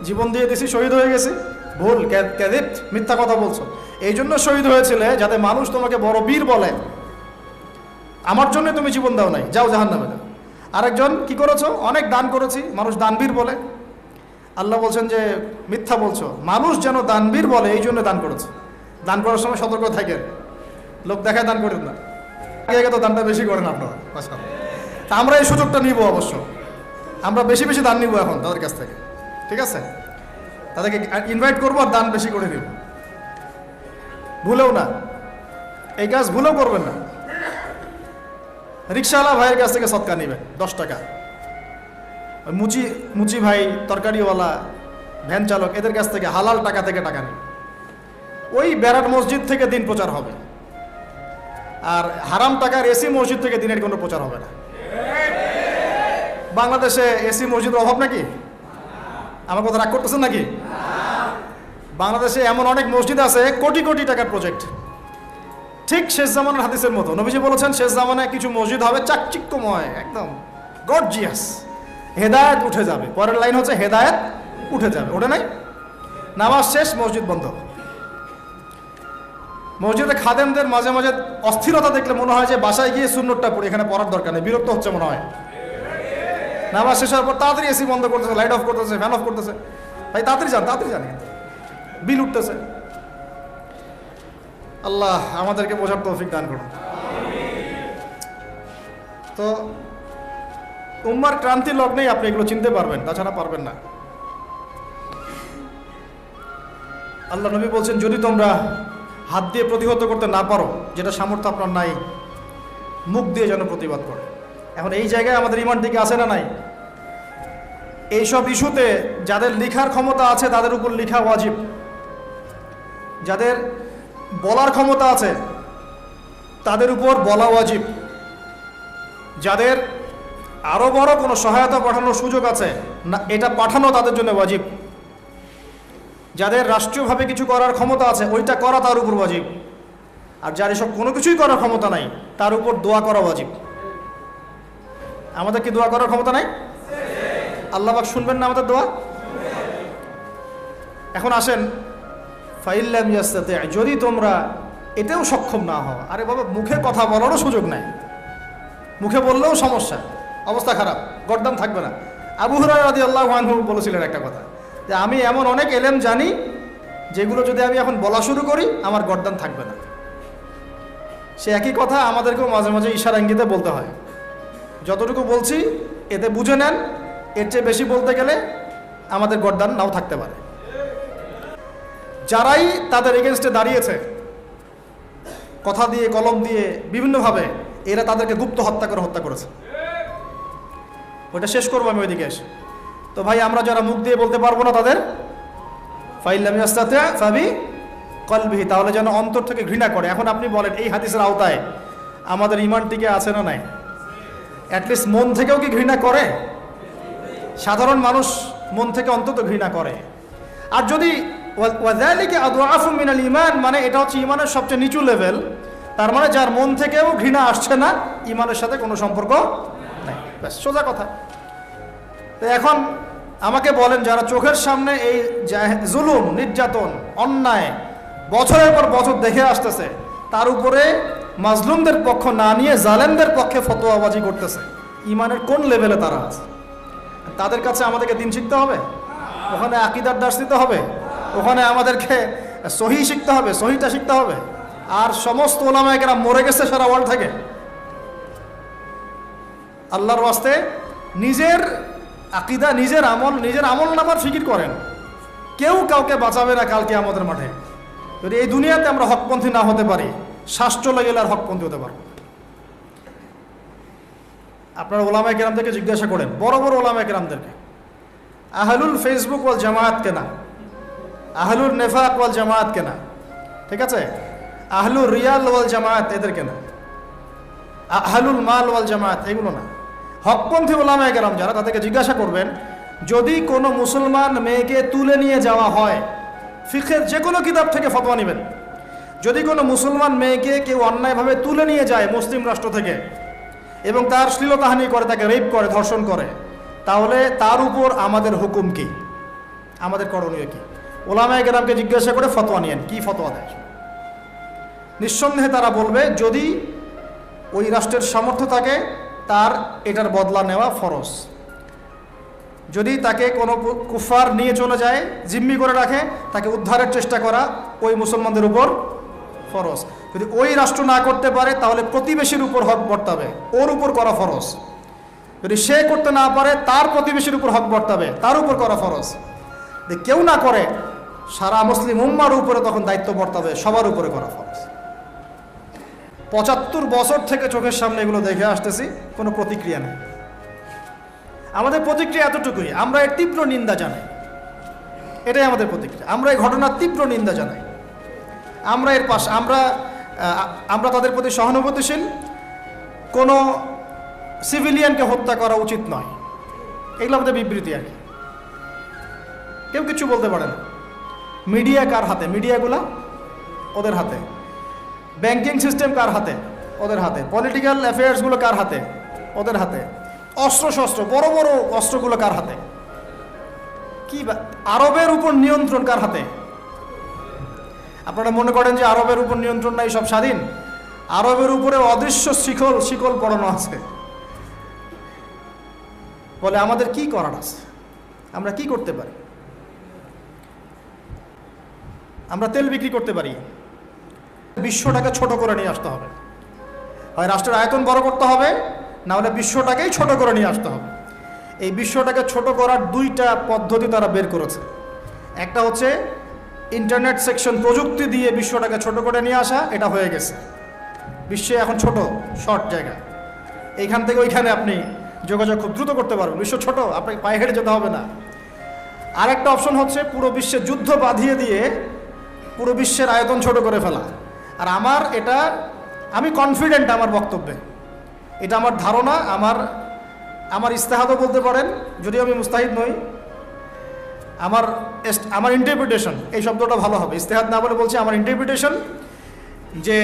জীবন দিয়ে দিছি, শহীদ হয়ে গেছি। ভুল, কাযিব, মিথ্যা কথা বলছো। এই জন্য শহীদ হয়েছিলে যাতে মানুষ তোমাকে বড় বীর বলে, আমার জন্য তুমি জীবন দাও নাই, যাও জাহান্নামে যাও। আরেকজন, কি করেছো? অনেক দান করেছি, মানুষ দানবীর বলে। আল্লাহ বলছেন যে মিথ্যা বলছো, মানুষ যেন দানবীর বলে এই জন্য দান করেছে। দান করার সময় সতর্ক থাকেন, লোক দেখায় দান করেন না, আগে তো দানটা বেশি করেন আপনারা। তা আমরা এই সুযোগটা নিব, অবশ্য আমরা বেশি বেশি দান নিব এখন তাদের কাছ থেকে, ঠিক আছে? তাদেরকে ইনভাইট করবো আর দান বেশি করে দিব। ভুলেও না, এই কাজ ভুলেও করবেন না। রিক্সাওয়ালা ভাইয়ের কাছ থেকে সৎকা নেবেন 10 টাকা, মুচি ভাই, তরকারিওয়ালা, ভ্যান চালক, এদের কাছ থেকে হালাল টাকা থেকে টাকা নেবেন। ওই বেড়ার মসজিদ থেকে দিন প্রচার হবে, আর হারাম টাকার এসি মসজিদ থেকে দিনের কোনো প্রচার হবে না। বাংলাদেশে এসি মসজিদের অভাব নাকি? আমার কথা রাগ করতেছেন নাকি? বাংলাদেশে এমন অনেক মসজিদ আছে কোটি কোটি টাকার প্রজেক্ট, ঠিক শেষ জামানার হাদিসের মতো। নবীজি বলেছেন শেষ জামানায় কিছু মসজিদ হবে চাকচিক্যময়, একদম গর্জিয়াস, হেদায়েত উঠে যাবে। পরের লাইন হচ্ছে হেদায়েত উঠে যাবে, ওঠে নাই? নামাজ শেষ, মসজিদ বন্ধ। মসজিদে খাদেমদের মাঝে মাঝে অস্থিরতা দেখলে মনে হয় যে বাসায় গিয়ে সুন্নতটা পড়ি, এখানে পড়ার দরকার নেই, বিরক্ত হচ্ছে মনে হয়। নামাজ শেষ হওয়ার পর তাড়াতাড়ি এসি বন্ধ করতেছে, লাইট অফ করতেছে, ফ্যান অফ করতেছে। ভাই তাড়াতাড়ি যান, বিল উঠতেছে। আল্লাহ আমাদেরকে বোঝার তৌফিক দান করুন। তো উম্মার ক্রান্তি লগ্নেই আপনি এগুলো চিনতে পারবেন, তাছাড়া পারবেন না। আল্লাহ নবী বলছেন, যদি তোমরা হাত দিয়ে প্রতিহত করতে না পারো, যেটা সামর্থ্য আপনার নাই, মুখ দিয়ে যেন প্রতিবাদ করে। এখন এই জায়গায় আমাদের ইমান দিকে আসে না নাই? এইসব ইস্যুতে যাদের লিখার ক্ষমতা আছে তাদের উপর লিখা ওয়াজিব, যাদের বলার ক্ষমতা আছে তাদের উপর বলা ওয়াজিব, যাদের আরও বড় কোনো সহায়তা পাঠানোর সুযোগ আছে না এটা পাঠানো তাদের জন্য ওয়াজিব, যাদের রাষ্ট্রীয়ভাবে কিছু করার ক্ষমতা আছে ওইটা করা তার উপর ওয়াজিব, আর যার এসব কোনো কিছুই করার ক্ষমতা নাই তার উপর দোয়া করা ওয়াজিব। আমাদের কি দোয়া করার ক্ষমতা নাই? আল্লাহ পাক শুনবেন না আমাদের দোয়া? এখন আসেন, ফাইল্লাম ইয়াস্তাতি, যদি তোমরা এতেও সক্ষম না হও, আরে বাবা মুখে কথা বলারও সুযোগ নাই, মুখে বললেও সমস্যা, অবস্থা খারাপ, গর্দান থাকবে না। আবু হুরায়রা রাদিয়াল্লাহু আনহু বলেছিলেন একটা কথা, যে আমি এমন অনেক এলেম জানি যেগুলো যদি আমি এখন বলা শুরু করি আমার গর্দান থাকবে না। সে একই কথা আমাদেরকেও মাঝে মাঝে ইশারা ইঙ্গিতে বলতে হয়, যতটুকু বলছি এতে বুঝে নেন, এর চেয়ে বেশি বলতে গেলে আমাদের গর্দান নাও থাকতে পারে। যারাই তাদের এগেনস্টে দাঁড়িয়েছে কথা দিয়ে কলম দিয়ে বিভিন্নভাবে, এরা তাদেরকে গুপ্ত হত্যা করেছে। ওটা শেষ করবো আমি ওইদিকে এসে। তো ভাই আমরা যারা মুখ দিয়ে বলতে পারবো না তাদের ফাইল্লাম ইয়াস্তাতি ফাবি কলবিহি, তাহলে যেন অন্তর থেকে ঘৃণা করে। এখন আপনি বলেন এই হাদিসের আওতায় আমাদের ইমান টিকে আছে না নাই? অ্যাটলিস্ট মন থেকেও কি ঘৃণা করে? সাধারণ মানুষ মন থেকে অন্তত ঘৃণা করে। আর যদি ওয়াযালিকা আদআফু মিনাল ঈমান, মানে এটা হচ্ছে ঈমানের সবচেয়ে নিচু লেভেল, তার মানে যার মন থেকেও ঘৃণা আসছে না, ঈমানের সাথে কোনো সম্পর্ক নাই, ব্যাস সোজা কথা। তো এখন আমাকে বলেন, যারা চোখের সামনে এই জুলুম, নির্যাতন, অন্যায় বছরের পর বছর দেখে আসতেছে, তার উপরে মাজলুমদের পক্ষ না নিয়ে জালেমদের পক্ষে ফতোয়াবাজি করতেছে, ঈমানের কোন লেভেলে তারা আছে? তাদের কাছে আমাদেরকে দিন শিখতে হবে, ওখানে আকীদার দার্স দিতে হবে, ওখানে আমাদেরকে সহি শিখতে হবে, সহিটা শিখতে হবে। আর সমস্ত ওলামায়ে কেরাম মরে গেছে সারা ওয়ার্ল্ড থেকে। আল্লাহর ওয়াস্তে নিজের আকীদা, নিজের আমল নামার ফিকির করেন। কেউ কাউকে বাঁচাবে না কালকে আমাদের মাঠে। যদি এই দুনিয়াতে আমরা হকপন্থী না হতে পারি, শ্বাস চলে গেলে আর হকপন্থী হতে পারবো। আপনারা ওলামায়ে কেরামদেরকে জিজ্ঞাসা করেন, বড় বড় ওলামায়ে কেরামদেরকে, আহলুল ফেসবুক ওয়াল জামায়াত কেনা, আহলুল নেফাক ওয়াল জামায়াত কেনা, ঠিক আছে, আহলুল রিয়াল ওয়াল জামায়াত এদের কেনা, আহলুল মাল ওয়াল জামায়াত এগুলো না। হকপন্থী ওলামায়ে কেরাম যারা, তাদেরকে জিজ্ঞাসা করবেন, যদি কোনো মুসলমান মেয়েকে তুলে নিয়ে যাওয়া হয়, ফিকহের যে কোনো কিতাব থেকে ফতোয়া নেবেন, যদি কোনো মুসলমান মেয়েকে কেউ অন্যায়ভাবে তুলে নিয়ে যায় মুসলিম রাষ্ট্র থেকে এবং তার শ্লীলতাহানি করে, তাকে রেপ করে, ধর্ষণ করে, তাহলে তার উপর আমাদের হুকুম কি, আমাদের করণীয় কি? ওলামায়ে কেরামকে জিজ্ঞাসা করে ফতোয়া নিয়েন, কি ফতোয়া দেয়। নিঃসন্দেহে তারা বলবে, যদি ওই রাষ্ট্রের সামর্থ্য থাকে তার এটার বদলা নেওয়া ফরজ। যদি তাকে কোনো কুফার নিয়ে চলে যায়, জিম্মি করে রাখে, তাকে উদ্ধারের চেষ্টা করা ওই মুসলমানদের উপর ফরজ। যদি ওই রাষ্ট্র না করতে পারে তাহলে প্রতিবেশীর উপর হক বর্তাবে, ওর উপর করা ফরজ। যদি সে করতে না পারে তার প্রতিবেশীর উপর হক বর্তাবে, তার উপর করা ফরজ। যদি কেউ না করে সারা মুসলিম উম্মার উপরে তখন দায়িত্ব বর্তাবে, সবার উপরে করা ফরজ। ৭৫ বছর থেকে চোখের সামনে এগুলো দেখে আসতেছি, কোনো প্রতিক্রিয়া নেই। আমাদের প্রতিক্রিয়া এতটুকুই, আমরা এর তীব্র নিন্দা জানাই, এটাই আমাদের প্রতিক্রিয়া। আমরা এই ঘটনার তীব্র নিন্দা জানাই, আমরা এর পাশে, আমরা তাদের প্রতি সহানুভূতিশীল। কোনো সিভিলিয়ানকে হত্যা করা উচিত নয়, এগুলো আমাদের বিবৃতি আর কি। কেউ কিছু বলতে পারে না। মিডিয়া কার হাতে? মিডিয়াগুলা ওদের হাতে। ব্যাংকিং সিস্টেম কার হাতে? ওদের হাতে। পলিটিক্যাল অ্যাফেয়ার্সগুলো কার হাতে? ওদের হাতে। অস্ত্রশস্ত্র, বড় বড় অস্ত্রগুলো কার হাতে? কি আরবের উপর নিয়ন্ত্রণ কার হাতে? আপনারা মনে করেন যে আরবের উপর নিয়ন্ত্রণ নাই, সব স্বাধীন? আরবের উপরে অদৃশ্য শিকল পড়ানো আছে। বলে আমাদের কি করার আছে, আমরা কি করতে পারি? আমরা তেল বিক্রি করতে পারি, বিশ্বটাকে ছোট করে নিয়ে আসতে হবে। হয় রাষ্ট্রের আয়তন বড় করতে হবে, না হলে বিশ্বটাকেই ছোট করে নিয়ে আসতে হবে। এই বিশ্বটাকে ছোট করার দুইটা পদ্ধতি তারা বের করেছে। একটা হচ্ছে ইন্টারনেট সেকশন, প্রযুক্তি দিয়ে বিশ্বটাকে ছোট করে নিয়ে আসা, এটা হয়ে গেছে। বিশ্বে এখন ছোট শর্ট জায়গা, এইখান থেকে ওইখানে আপনি যোগাযোগ খুব দ্রুত করতে পারবেন। বিশ্ব ছোট, আপনাকে পায়ে হেঁটে যেতে হবে না। আর একটা অপশন হচ্ছে পুরো বিশ্বে যুদ্ধ বাঁধিয়ে দিয়ে পুরো বিশ্বের আয়তন ছোট করে ফেলা। আর আমি কনফিডেন্ট আমার বক্তব্যে, এটা আমার ধারণা, আমার ইস্তেহাদও বলতে পারেন, যদিও আমি মুস্তাহিদ নই। আমার ইন্টারপ্রিটেশন, এই শব্দটা ভালো হবে, ইস্তেহাদ না বলে বলছি আমার ইন্টারপ্রিটেশন, যে